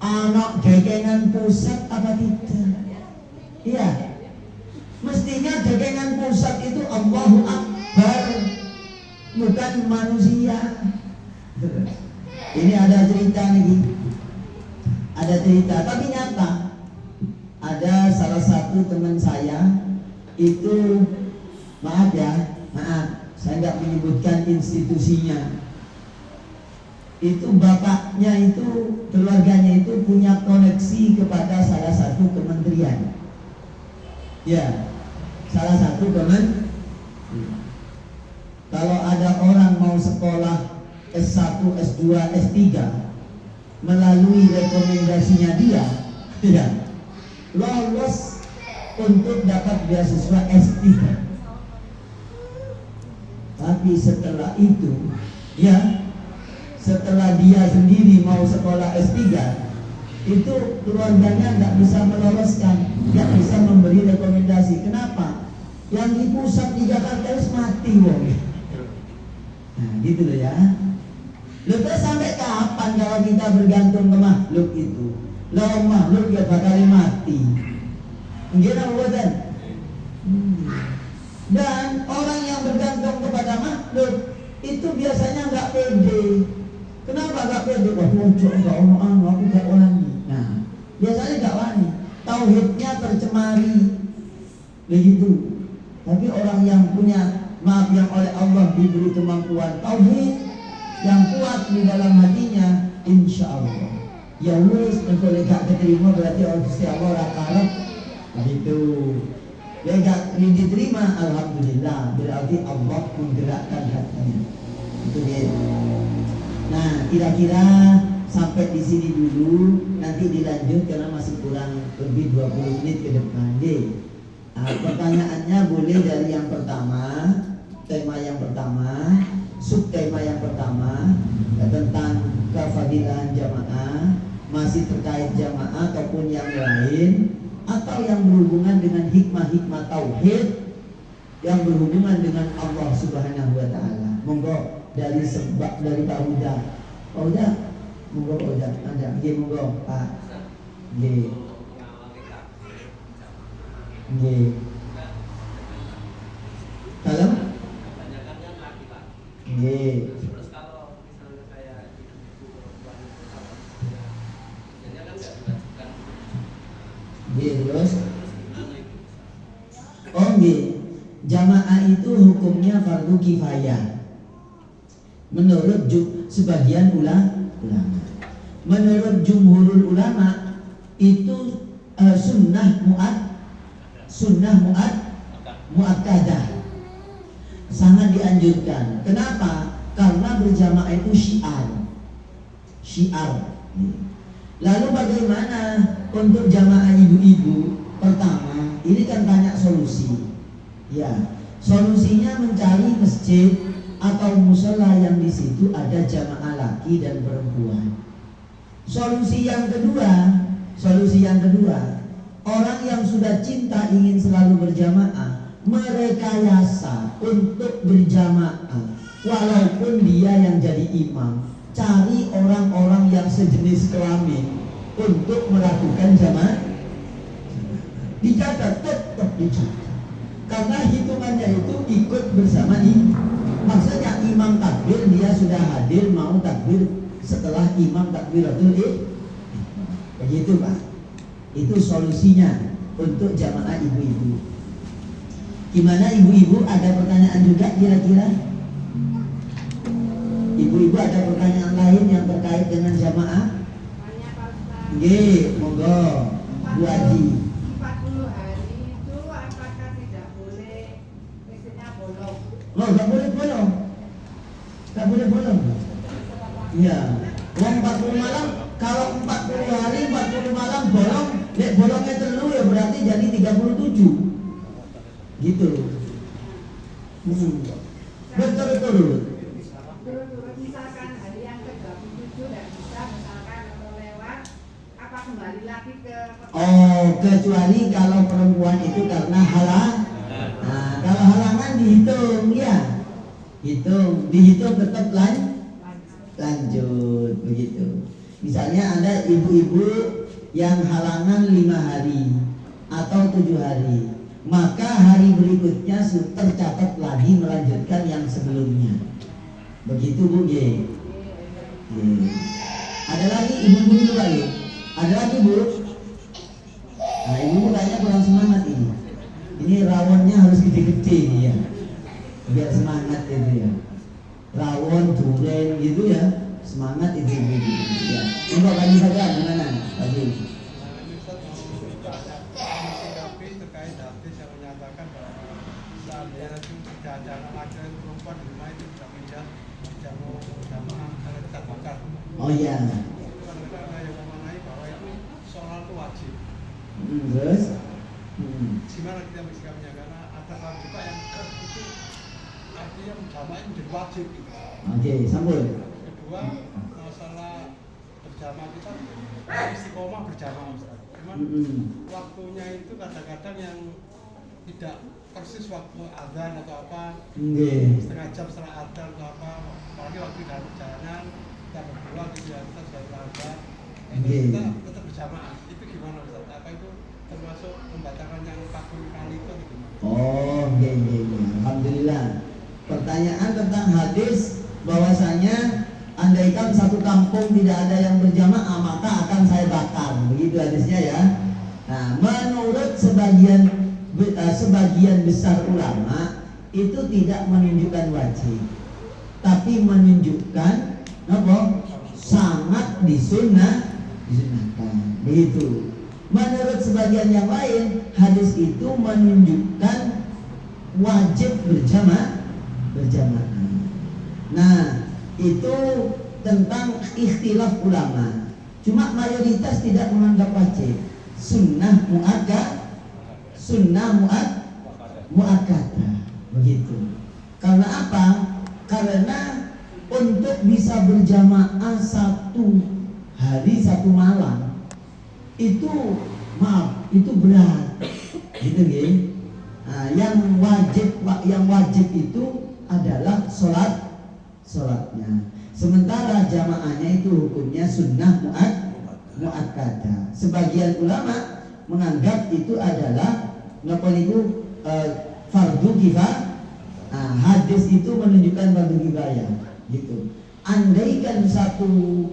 Anak dagangan pusat apa tidak? Iya. Mestinya dagangan pusat itu Allahu Akbar, bukan manusia. Ini ada cerita nih. Ada cerita, tapi nyata. Ada salah satu teman saya itu, maaf, saya nggak menyebutkan institusinya. itu bapaknya itu, keluarganya itu punya koneksi kepada salah satu kementerian. Ya, salah satu kementerian. Kalau ada orang mau sekolah S1, S2, S3 melalui rekomendasinya dia, ya, lolos untuk dapat beasiswa S3. Tapi setelah itu, ya, setelah dia sendiri mau sekolah S3, itu keluarganya nggak bisa meloloskan, nggak bisa memberi rekomendasi. Kenapa? Yang di pusat di Jakarta harus mati, wong. Nah, gitu loh ya. Lalu terus sampai kapan kalau kita bergantung ke makhluk itu? Lalu makhluk ya bakal mati. Enggak apa kan? Dan orang yang bergantung kepada makhluk itu biasanya nggak pede. Kenapa nggak pede? Wah, muncul nggak orang, aku nggak wani. Nah, biasanya nggak wani. Tauhidnya tercemari, begitu. Tapi orang yang punya, maaf, yang oleh Allah diberi kemampuan tauhid yang kuat di dalam hatinya, insya Allah ya wis, kalau gak diterima berarti Allah rakarep begitu. Ya gak diterima, alhamdulillah, berarti Allah menggerakkan hatinya. Itu dia. Nah, kira-kira sampai di sini dulu, nanti dilanjut karena masih kurang lebih 20 menit ke depan. Nah, pertanyaannya boleh dari yang pertama, tema yang pertama, subtema yang pertama, tentang kefadilan jamaah, masih terkait jamaah ataupun yang lain, atau yang berhubungan dengan hikmah-hikmah tauhid yang berhubungan dengan Allah Subhanahu wa taala. Monggo dari sebab dari Pak Huda. Pak Huda, monggo Pak Huda, ada. Nggih monggo Pak. Nggih. Nggih. Kalau? Nggih. Terus kalau misalnya kayak ibu perempuan itu sama biasanya kan nggak diwajibkan. Nggih, terus? Oh nggih. Jamaah itu hukumnya fardu kifayah. Menurut sebagian ulama. Menurut jumhurul ulama itu sunnah muakkadah. Sangat dianjurkan. Kenapa? Karena berjamaah itu syiar. Lalu bagaimana untuk jamaah ibu-ibu? Pertama, ini kan banyak solusi. Ya, solusinya mencari masjid atau musola yang di situ ada jamaah laki dan perempuan. Solusi yang kedua, orang yang sudah cinta ingin selalu berjamaah, merekayasa untuk berjamaah walaupun dia yang jadi imam. Cari orang-orang yang sejenis kelamin untuk melakukan jamaah. Dicatat, tetap dicatat. Karena hitungannya itu ikut bersama imam. Maksudnya imam takbir, dia sudah hadir mau takbir setelah imam takbiratul ihram. Begitu Pak. Itu solusinya untuk jamaah ibu-ibu. Gimana ibu-ibu, ada pertanyaan juga kira-kira? Ibu-ibu ada pertanyaan lain yang terkait dengan jamaah? Nggih, monggo Bu Haji. 40 hari itu apakah tidak boleh istrinya bolong? Oh, nggak boleh bolong. Nggak boleh bolong. Iya. Uang 40 malam, kalau 40 hari 40 malam bolong, bolongnya telu ya berarti jadi 37. Gitu. Betul. Misalkan hari yang ke-27 dan bisa misalkan atau lewat, apa kembali lagi ke Oh, kecuali kalau perempuan itu karena halang. Nah, kalau halangan dihitung ya. Dihitung tetap lanjut begitu. Misalnya ada ibu-ibu yang halangan 5 hari atau 7 hari, maka hari berikutnya tercatat lagi melanjutkan yang sebelumnya. Begitu Bu G. Ada lagi ibu-ibu dulu lagi. Ada lagi Bu. Nah, ibu kayaknya kurang semangat ini. Ini rawonnya harus gede-gede nih ya. Biar semangat itu ya. Rawon, duren gitu ya. semangat itu ya. Untuk bagi saja gimana bagi? Ini Ustaz mau menanggapi terkait hadis yang menyatakan bahwa seandainya itu tidak ada anak laki-laki perempuan di rumah itu tidak pindah jamu jamaah karena tidak bakar. Oh iya. Itu kadang-kadang ada yang memaknai bahwa itu sholat itu wajib. Terus? Gimana kita bersikapnya karena ada hal juga yang itu artinya jamaah itu menjadi wajib. Gitu. Oke, sambung. Kedua masalah berjamaah kita istiqomah berjamaah Ustaz. Cuman waktunya itu kadang-kadang yang tidak persis waktu azan atau apa, setengah jam setelah azan atau apa, apalagi waktu dalam perjalanan kita berdua gitu ya, kita sudah terlambat, kita tetap berjamaah. Itu gimana Ustaz? Apa itu termasuk membatalkan yang 40 kali itu atau gimana? Oh, alhamdulillah. Pertanyaan tentang hadis bahwasanya andaikan satu kampung tidak ada yang berjamaah maka akan saya bakar, begitu hadisnya ya. Nah, menurut sebagian besar ulama itu tidak menunjukkan wajib, tapi menunjukkan apa? Sangat disunahkan. Begitu. Menurut sebagian yang lain, hadis itu menunjukkan wajib berjamaah. Nah, itu tentang ikhtilaf ulama. Cuma mayoritas tidak menganggap wajib. Sunnah muakkadah. Begitu. Karena apa? Karena untuk bisa berjamaah satu hari satu malam itu berat. Gitu ya. Nah, yang wajib itu adalah sholatnya. Sementara jamaahnya itu hukumnya sunnah muakkadah. Sebagian ulama menganggap itu adalah fardu kifayah. Nah, hadis itu menunjukkan fardu kifayah. Gitu. Andaikan satu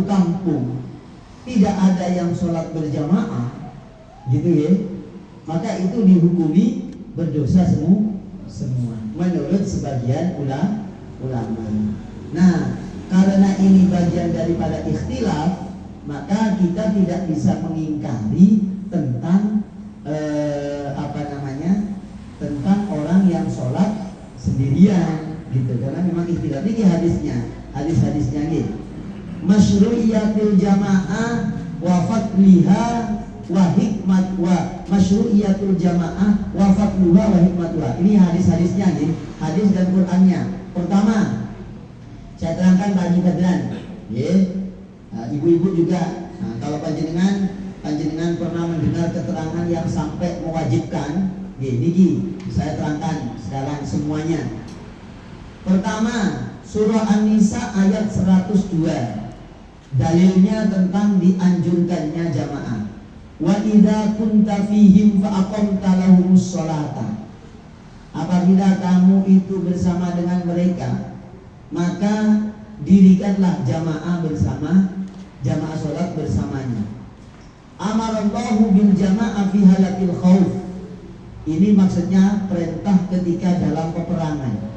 kampung tidak ada yang sholat berjamaah, gitu ya, maka itu dihukumi berdosa semua menurut sebagian ulama. Nah, karena ini bagian daripada ikhtilaf, maka kita tidak bisa mengingkari tentang tentang orang yang sholat sendirian, gitu. Karena memang ikhtilaf ini hadisnya gitu. Masyru'iyatul jamaah wa fadliha wa hikmat wa masyru'iyatul jamaah wa fadluha wa hikmatuha. Ini hadis-hadisnya nih, hadis dan Qur'annya. Pertama, saya terangkan bagi Fadlan, ya. Nah, ibu-ibu juga. Nah, kalau panjenengan pernah mendengar keterangan yang sampai mewajibkan, niki saya terangkan sekarang semuanya. Pertama, surah An-Nisa ayat 102. Dalilnya tentang dianjurkannya jamaah. Wa idza kunta fihim fa aqamta lahumus sholata. Apabila kamu itu bersama dengan mereka, maka dirikanlah jamaah sholat bersamanya. Amarallahu bil jamaah fi halatil khauf. Ini maksudnya perintah ketika dalam peperangan.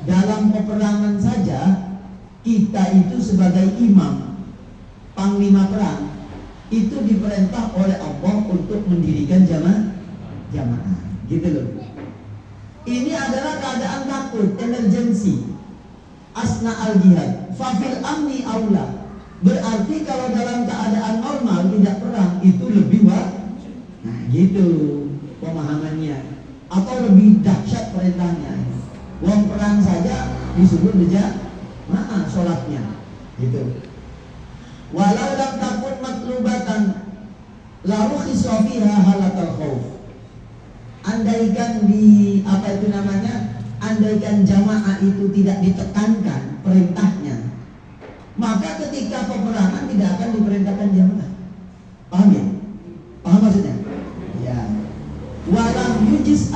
Dalam peperangan saja kita itu sebagai imam, panglima perang, itu diperintah oleh Allah untuk mendirikan jamaah. Gitu loh. Ini adalah keadaan takut, emergency. Asna al-jihad, fafil amni aula. Berarti kalau dalam keadaan normal tidak perang itu lebih wajib. Nah, gitu pemahamannya. Atau lebih dahsyat perintahnya. Wong perang saja disuruh berjamaah sholatnya. Gitu. Walau lam takun matlubatan la rukhisa fiha halatal khauf. Andaikan andaikan jamaah itu tidak ditekankan perintahnya, maka ketika peperangan tidak akan diperintahkan jamaah. Paham ya? Paham maksudnya? Ya. Walam yajuz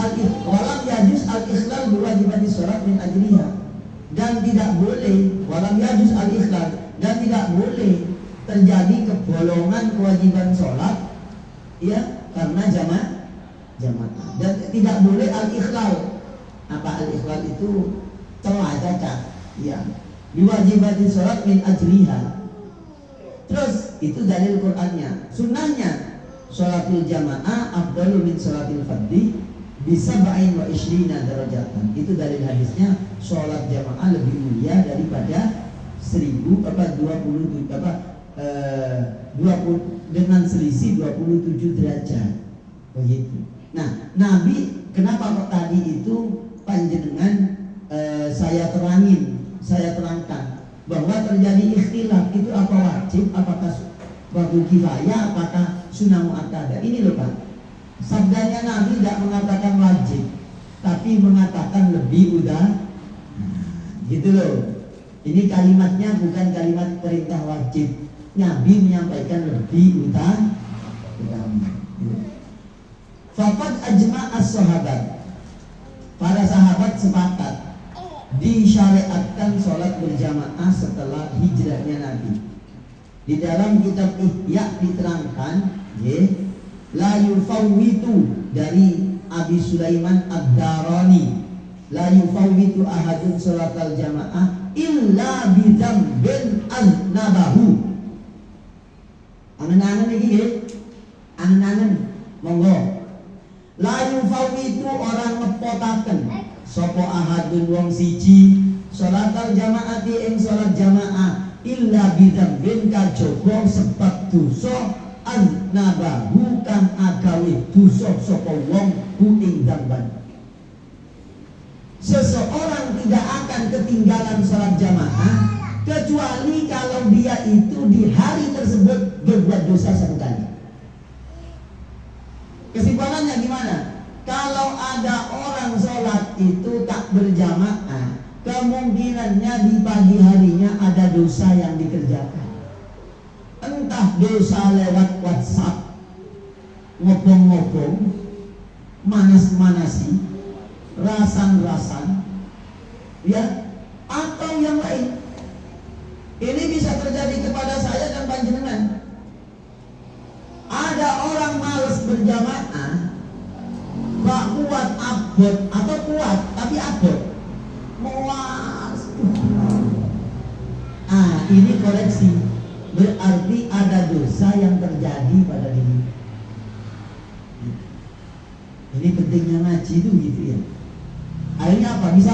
al-ikhlal biwajibati sholat min ajliha. Dan tidak boleh walam yajuz al-ikhlal, dan tidak boleh terjadi kebolongan kewajiban sholat, ya, karena jamaah. Dan tidak boleh al-ikhlal. Apa al-ikhlal itu? Telah cacat, ya. biwajibati sholat min ajliha. Terus itu dalil Qur'annya. Sunnahnya sholatul jamaah afdalu min sholatil fardhi bisa ba'in wa ishrina darajatan. Itu dalil hadisnya, sholat jamaah lebih mulia daripada 20 dengan selisih 27 derajat. Begitu. Nah, Nabi kenapa kok tadi itu panjenengan saya terangkan bahwa terjadi ikhtilaf itu apa wajib, apakah fardu kifayah, apakah sunnah muakkadah. Ini loh Pak, sabdanya Nabi tidak mengatakan wajib, tapi mengatakan lebih udah, gitu loh. Ini kalimatnya bukan kalimat perintah wajib. Nabi menyampaikan lebih utama. Faqad ajma' as-sahabat, para sahabat sepakat disyariatkan sholat berjamaah setelah hijrahnya Nabi. Di dalam kitab Ihya diterangkan, la yufawwitu dari Abi Sulaiman Ad-Darani, la yufawwitu ahadun sholatal jamaah illa bidzambin aznabahu. Angen-angen iki nggih. Angen-angen monggo. La yufawwitu orang ngepotaken sapa ahadun wong siji sholatal jamaati ing sholat jamaah illa bidzambin kajaba sebab dosa aznabahu kang agawe dosa sapa wong ku ing dzamban. Seseorang tidak akan ketinggalan sholat jamaah kecuali kalau dia itu di hari tersebut berbuat dosa satu kali. Kesimpulannya gimana? Kalau ada orang sholat itu tak berjamaah, kemungkinannya di pagi harinya ada dosa yang dikerjakan. Entah dosa lewat WhatsApp, ngobong-ngobong, manas-manasi, rasan-rasan, ya, atau yang lain. Ini bisa terjadi kepada saya dan panjenengan. Ada orang malas berjamaah, gak kuat abot, atau kuat tapi abot, muas. Ini koreksi, berarti ada dosa yang terjadi pada diri. Ini pentingnya ngaji itu gitu ya. Akhirnya apa? Bisa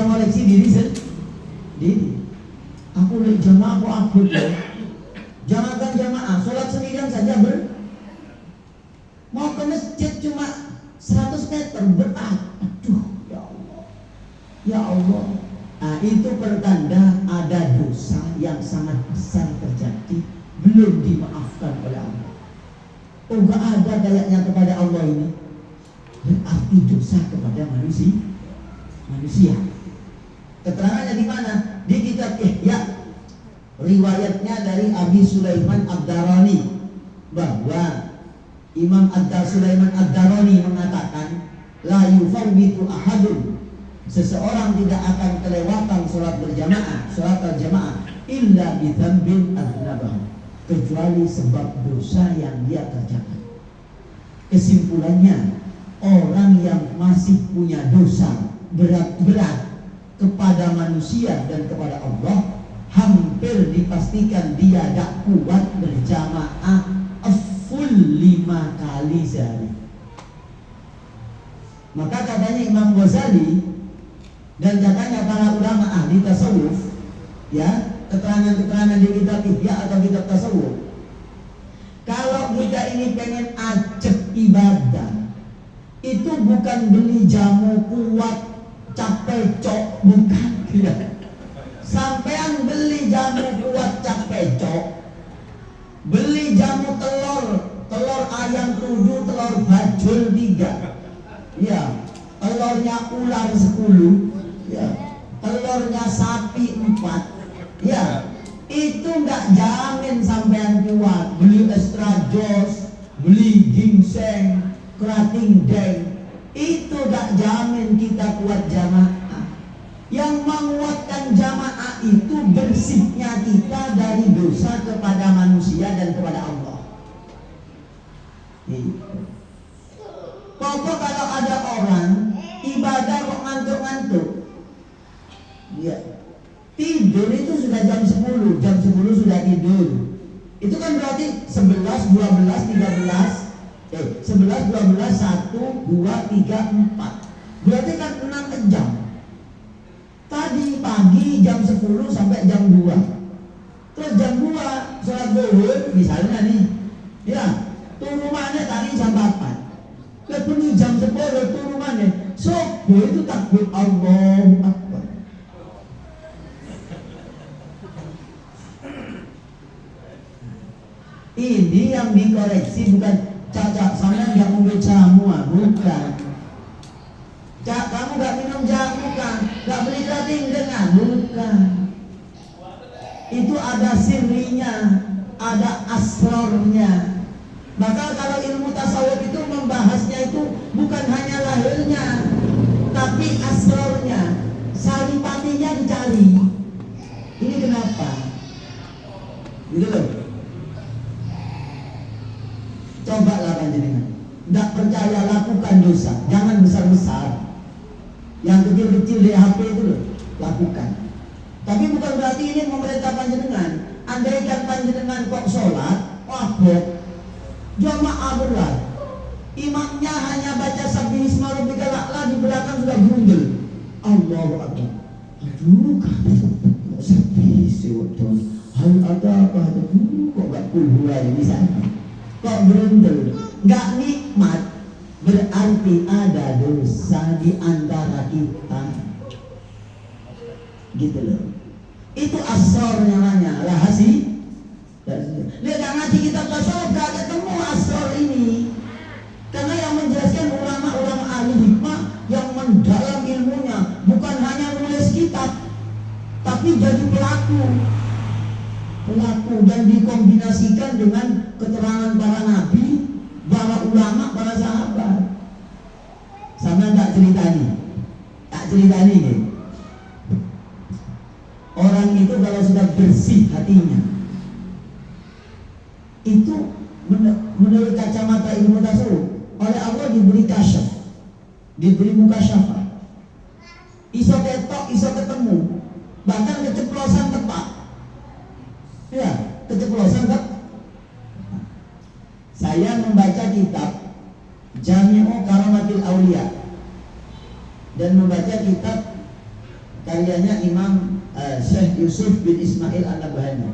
ngoleksi diri sendiri. Aku lagi jamaah, aku abot ya. Jangankan jamaah, sholat sendirian saja mau ke masjid cuma 100 meter berat. Aduh, ya Allah, ya Allah. Itu pertanda ada dosa yang sangat besar terjadi, belum dimaafkan oleh Allah. Oh, gak ada kayaknya kepada Allah ini. Berarti dosa kepada manusia. Keterangannya di mana? Di kitab Ihya. Riwayatnya dari Abi Sulaiman Ad-Darani, bahwa Imam Sulaiman Ad-Darani mengatakan, la yufawwitu ahadun, seseorang tidak akan kelewatan sholat berjamaah, sholat al-jamaah, illa bidzambin aznabahu, kecuali sebab dosa yang dia kerjakan. Kesimpulannya, orang yang masih punya dosa berat-berat kepada manusia dan kepada Allah, hampir dipastikan dia tak kuat berjamaah full 5 kali sehari. Maka katanya Imam Ghazali dan katanya para ulama ahli tasawuf, ya, keterangan-keterangan di kitab Ihya atau kitab tasawuf, kalau kita ini pengen ajak ibadah, itu bukan beli jamu kuat capek cok, bukan, tidak. Sampean beli jamu kuat capek cok, beli jamu telur ayam 7, telur bajul 3, ya, telurnya ular 10, ya, telurnya sapi 4, ya, itu nggak jamin sampean kuat. Beli extra jos, beli ginseng, kerating deng, itu nggak jamin kita kuat jamaah. Yang menguatkan jamaah itu bersihnya kita dari dosa kepada manusia dan kepada Allah. Pokok kalau ada orang ibadah kok ngantuk-ngantuk, sudah jam 10 sudah tidur. Itu kan berarti 11, 12, 13 11, 12, 1, 2, 3, 4. Berarti kan 6 jam. Tadi pagi jam 10 sampai jam 2. Terus jam 2 sholat zuhur misalnya nih. Ya, turu mana tadi jam 4. Lepas jam 10 turu mana? Subuh itu takbir Allahu Akbar. Ini yang dikoreksi bukan Cak, sana nggak minum jamu, bukan. Cak, kamu nggak minum jamu kan? Nggak beli daging dengan, bukan. Itu ada sirrinya, ada asrornya. Maka kalau ilmu tasawuf itu membahasnya itu bukan hanya lahirnya, tapi asrornya, saripatinya dicari. Ini kenapa? Gitu loh. Cobalah panjenengan. Tidak percaya, lakukan dosa. Jangan besar-besar. Yang kecil-kecil di HP itu loh, lakukan. Tapi bukan berarti ini memerintah panjenengan. Andaikan panjenengan kok sholat, wabok, jamaah berat, imamnya hanya baca sabbihisma rabbikal a'la, di belakang sudah grundel. Allahu Akbar. Aduh, kok sabbihis waduh. Hal ada apa? Aduh, kok gak kulhurai di sana. Kok berundel, nggak nikmat, berarti ada dosa di antara kita, gitu loh. Itu asor namanya, rahasia. Lihat ngaji kitab tasawuf gak ketemu asor ini, karena yang menjelaskan ulama-ulama ahli hikmah yang mendalam ilmunya, bukan hanya nulis kitab, tapi jadi pelaku dan dikombinasikan dengan keterangan para nabi, para ulama, para sahabat. Sama tak cerita nih. Orang itu kalau sudah bersih hatinya, itu menurut kacamata ilmu tasawuf, oleh Allah diberi kasyaf, diberi mukasyafah, iso ketok, iso ketemu, bahkan keceplosan tepat. Ya, keceplosan tak? Saya membaca kitab Jami'u Karamatil Auliya dan membaca kitab karyanya Imam Syekh Yusuf bin Ismail An-Nabhani.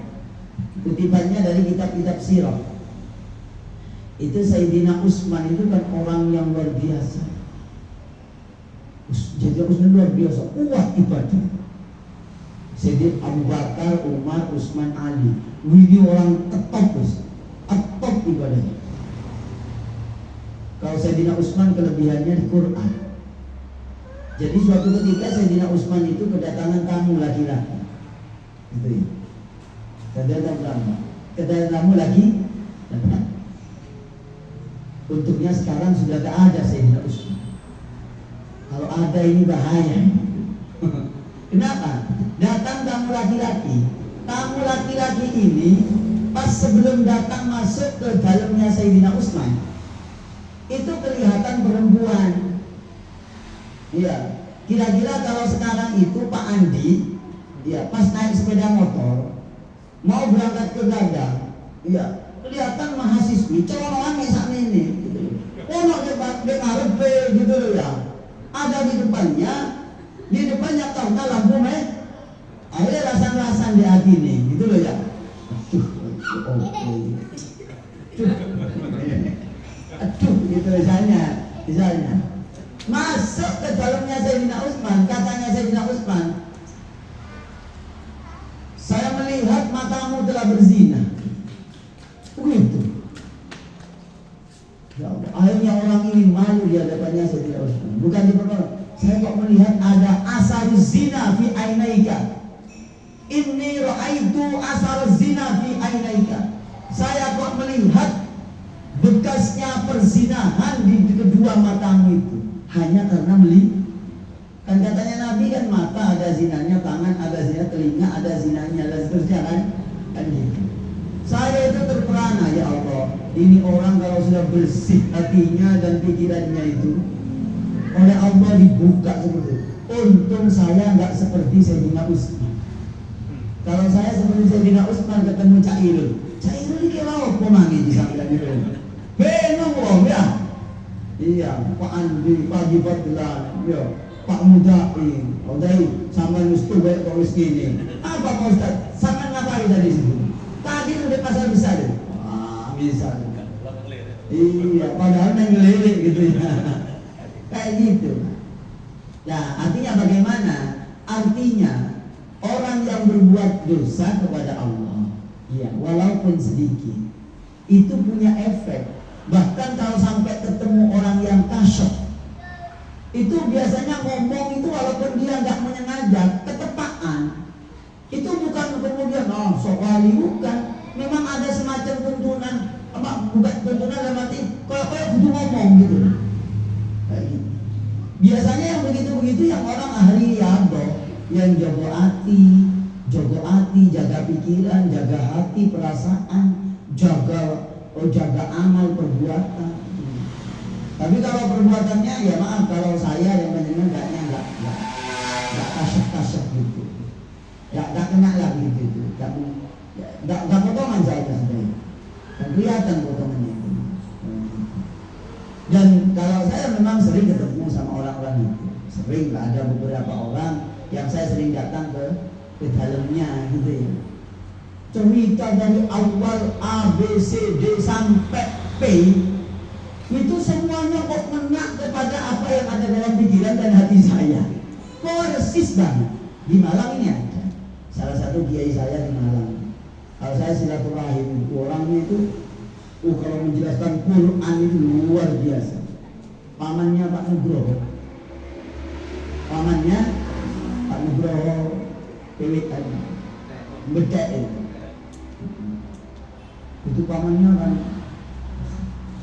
Kutipannya dari kitab-kitab sirah. Itu Sayyidina Utsman itu kan orang yang luar biasa. Jadi Utsman luar biasa, kuat ibadah. Sayyidina Abu Bakar, Umar, Utsman, Ali. Ini orang top ibadahnya. Kalau Sayyidina Utsman kelebihannya di Quran. Jadi suatu ketika Sayyidina Utsman itu kedatangan tamu laki-laki. Itu ya. Kedatangan tamu lagi datang. Untungnya sekarang sudah tak ada Sayyidina Utsman. Kalau ada ini bahaya. Kenapa? Datang tamu laki-laki. Tamu laki-laki ini pas sebelum datang masuk ke dalamnya Sayyidina Utsman, itu kelihatan perempuan. Iya. Kira-kira kalau sekarang itu Pak Andi, ya pas naik sepeda motor mau berangkat ke Gadang, iya, kelihatan mahasiswi colongan sak ini. Ono di ngarepe gitu loh ya. Ada di depannya karena lampu ada rasan-rasan di hati nih, gitu loh ya. Aduh, gitu misalnya. Masuk ke dalamnya Sayyidina Utsman, katanya Sayyidina Utsman, saya melihat matamu telah berzina. Begitu. Ya Allah, akhirnya orang ini malu di hadapannya Sayyidina Utsman. Bukan diperlukan. Saya kok melihat ada asar zina fi ainaika. Inni ra'aitu asar zina fi ainaika. Saya kok melihat bekasnya perzinahan di kedua matamu itu. Hanya karena kan katanya Nabi kan mata ada zinanya, tangan ada zinanya, telinga ada zinanya, dan seterusnya kan gitu. Saya itu terperana, ya Allah, ini orang kalau sudah bersih hatinya dan pikirannya itu oleh Allah dibuka seperti itu. Untung saya nggak seperti Sayyidina Utsman. Kalau saya sebelum saya bina Usman ketemu Cak Irul ini kira apa mangi di samping itu? Benar wong ya. Iya, Pak Andi, Pak Haji Fadlan, ya, Pak Mudai, sama Nustu baik kau gini. Apa Pak Ustaz? Sama ngapain tadi situ? Tadi udah pasar besar. Wah, bisa. Iya, padahal ngelirik gitu ya. Kayak gitu. Nah, artinya bagaimana? Artinya orang yang berbuat dosa kepada Allah, ya, walaupun sedikit, itu punya efek. Bahkan kalau sampai ketemu orang yang kasyaf, itu biasanya ngomong itu walaupun dia nggak menyengaja, ketepaan. Itu bukan kemudian sok wali, bukan. Memang ada semacam tuntunan, bukan tuntunan dalam arti kalau butuh ngomong gitu. Kayak gitu. Biasanya yang begitu-begitu yang orang ahli yado, yang jago hati, jaga pikiran, jaga hati, perasaan, jaga amal perbuatan. Tapi kalau perbuatannya ya maaf, kalau saya yang menyenang nggak kasyaf gitu, nggak kena lagi gitu, nggak potongan saya sebenarnya, dan kelihatan potongannya itu. Dan kalau saya memang sering ketemu sama orang-orang itu, sering lah, ada beberapa orang yang saya sering datang ke dalamnya gitu ya. Cerita dari awal A, B, C, D sampai P itu semuanya kok kena kepada apa yang ada dalam pikiran dan hati saya. Persis banget. Di Malang ini ada salah satu kiai saya di Malang. Kalau saya silaturahim orangnya itu kalau menjelaskan Quran itu luar biasa. Pamannya Pak Nugroho PWN bedek itu pamannya kan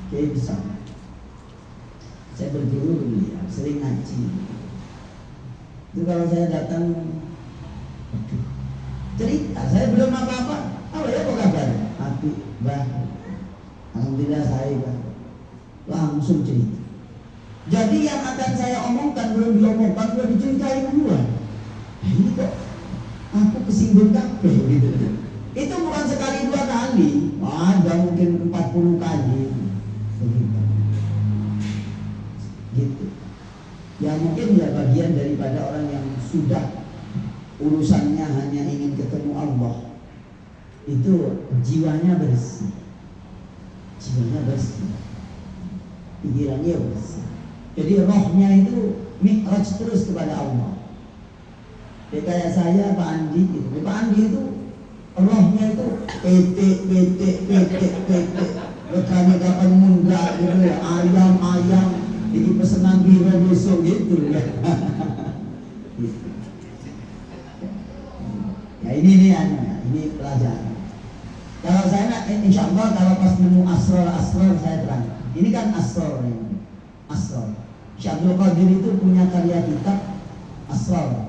kiai besar. Saya berguru dulu ya, sering ngaji. Itu kalau saya datang cerita, saya belum apa-apa. Ya apa kabar? Hati, bah. Alhamdulillah saya bah. Langsung cerita. Jadi yang akan saya omongkan belum diomongkan, sudah diceritain duluan. Ini kok aku kesinggung kabeh gitu. Itu bukan sekali dua kali, ada mungkin 40 kali. Gitu. Ya mungkin ya bagian daripada orang yang sudah urusannya hanya ingin ketemu Allah, itu jiwanya bersih, pikirannya bersih. Jadi rohnya itu mi'raj terus kepada Allah. Ya kayak saya Pak Andi gitu. Pak Andi itu rohnya itu PT rekannya kapan munggah gitu ya, ayam ini pesanan biro besok gitu ya. Gitu. Ya ini pelajaran. Kalau saya insya Allah kalau pas nemu asrar saya terang. Ini kan asrar. Syekh Abdul Qadir itu punya karya kitab asrar.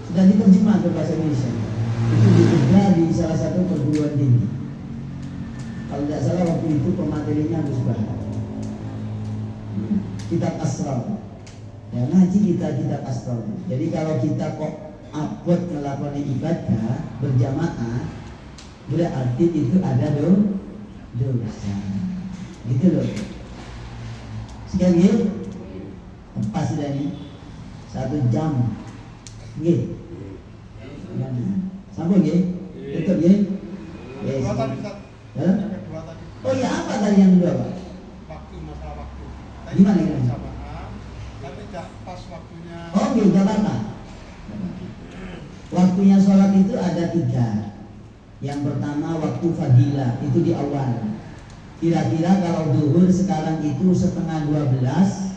Sudah diterjemah ke bahasa Indonesia. Itu diterjemah di salah satu perguruan tinggi. Kalau tidak salah waktu itu pematerinya Gus Bahar. Kitab asrar. Ya ngaji kitab asrar. Jadi kalau kita kok abot melakukan ibadah berjamaah, berarti itu ada dosa. Gitu loh. Sekian ya. Pas sudah nih 1 jam. Nggih. Sambung nggih. Tutup nggih. Yes. Oh ya, apa tadi yang kedua, Pak? Masalah waktu. Gimana ini? Tapi pas waktunya. Oh, nggih, Jakarta. Waktunya sholat itu ada 3. Yang pertama waktu fadilah, itu di awal. Kira-kira kalau duhur sekarang itu setengah 12,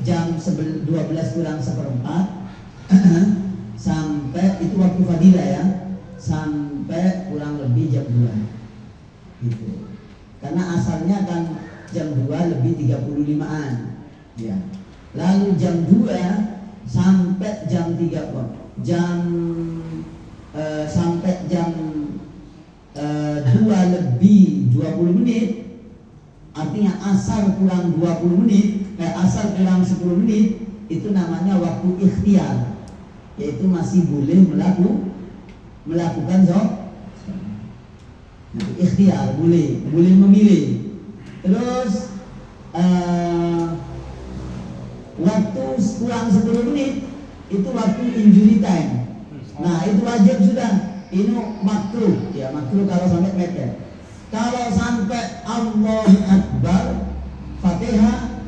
jam 12 kurang 1/4 sampai itu waktu fadilah ya, sampai kurang lebih jam 2 gitu. Karena asalnya kan jam 2 lebih 35-an ya. Lalu jam 2 sampai jam 3 sampai jam 2 lebih 20 menit, artinya asar kurang 20 menit, asar kurang 10 menit, itu namanya waktu ikhtiar, yaitu masih boleh melakukan sholat. Ikhtiar boleh memilih. Terus waktu kurang 10 menit itu waktu injury time. Nah itu wajib sudah. Ini makruh ya, makruh kalau sampai mepet. Kalau sampai Allahu Akbar Fatihah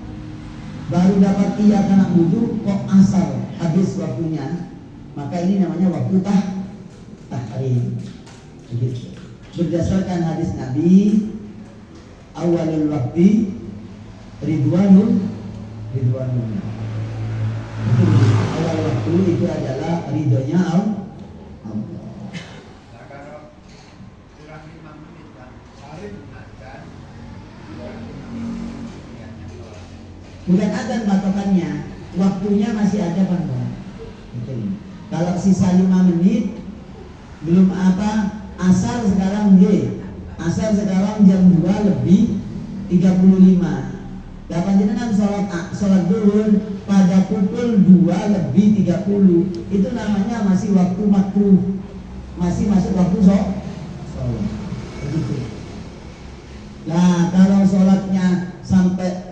baru dapat iyyaka na'budu kok asar habis waktunya, maka ini namanya waktu tahrim. Begitu. Berdasarkan hadis Nabi, awalul waktu ridwanun. Itu awal waktu itu adalah ridhonya Allah. Nah, kalau kurang 5 menit kan, azan, Bukan adzan patokannya, waktunya masih ada Pak. Kalau sisa 5 menit belum apa, asar sekarang asar sekarang jam 2 lebih 35. Dapat jenengan sholat zuhur pada pukul 2 lebih 30. Itu namanya masih waktu makruh, masih masuk waktu sholat. Begitu. Nah kalau sholatnya sampai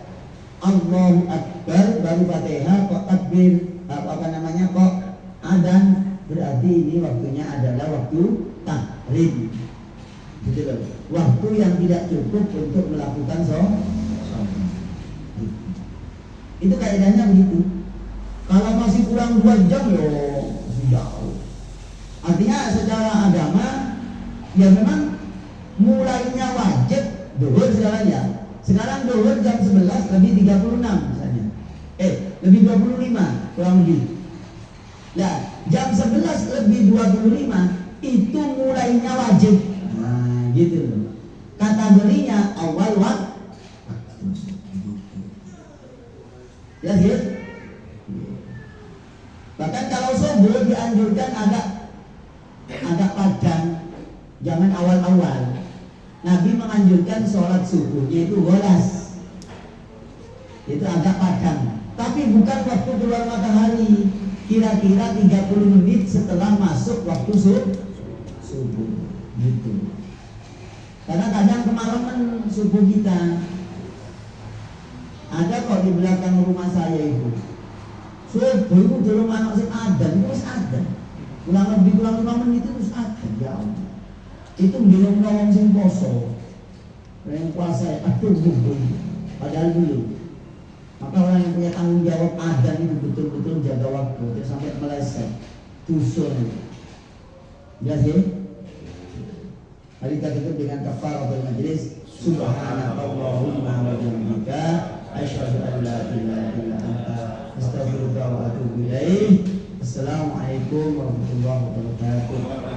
Allahu Akbar baru Fatihah kok takbir kok adzan, berarti ini waktunya adalah waktu tahrim. Gitu loh. Waktu yang tidak cukup untuk melakukan sholat. Itu kaidahnya begitu. Kalau masih kurang 2 jam loh jauh. Artinya secara agama ya memang mulainya wajib zuhur sekarang ya. Sekarang zuhur jam 11 lebih 36 misalnya. Lebih 25 kurang lebih. Nah, jam 11 lebih 25 itu mulainya wajib. Nah, gitu loh. Kategorinya awal waktu. Ya sih. Bahkan kalau subuh dianjurkan agak padang, jangan awal-awal. Nabi menganjurkan sholat subuhnya itu golas, itu agak padang. Tapi bukan waktu keluar matahari, kira-kira 30 menit setelah masuk waktu subuh, gitu. Karena kadang kemalaman subuh kita. Ada kok di belakang rumah saya itu. Subuh itu belum anak sing adzan, terus adzan. Kurang 5 menit itu terus adzan. Ya Allah. Itu belum nolong sing poso. Yang puasa aduh gugur. Padahal dulu. Maka orang yang punya tanggung jawab adzan itu betul-betul jaga waktu, terus sampai meleset. Tusul. Jelas ya? Mari kita tutup dengan kafaratul majlis. Subhanallahumma wa bihamdika asyhadu an la ilaha illa anta astaghfiruka wa atubu ilaik. Assalamualaikum warahmatullahi wabarakatuh.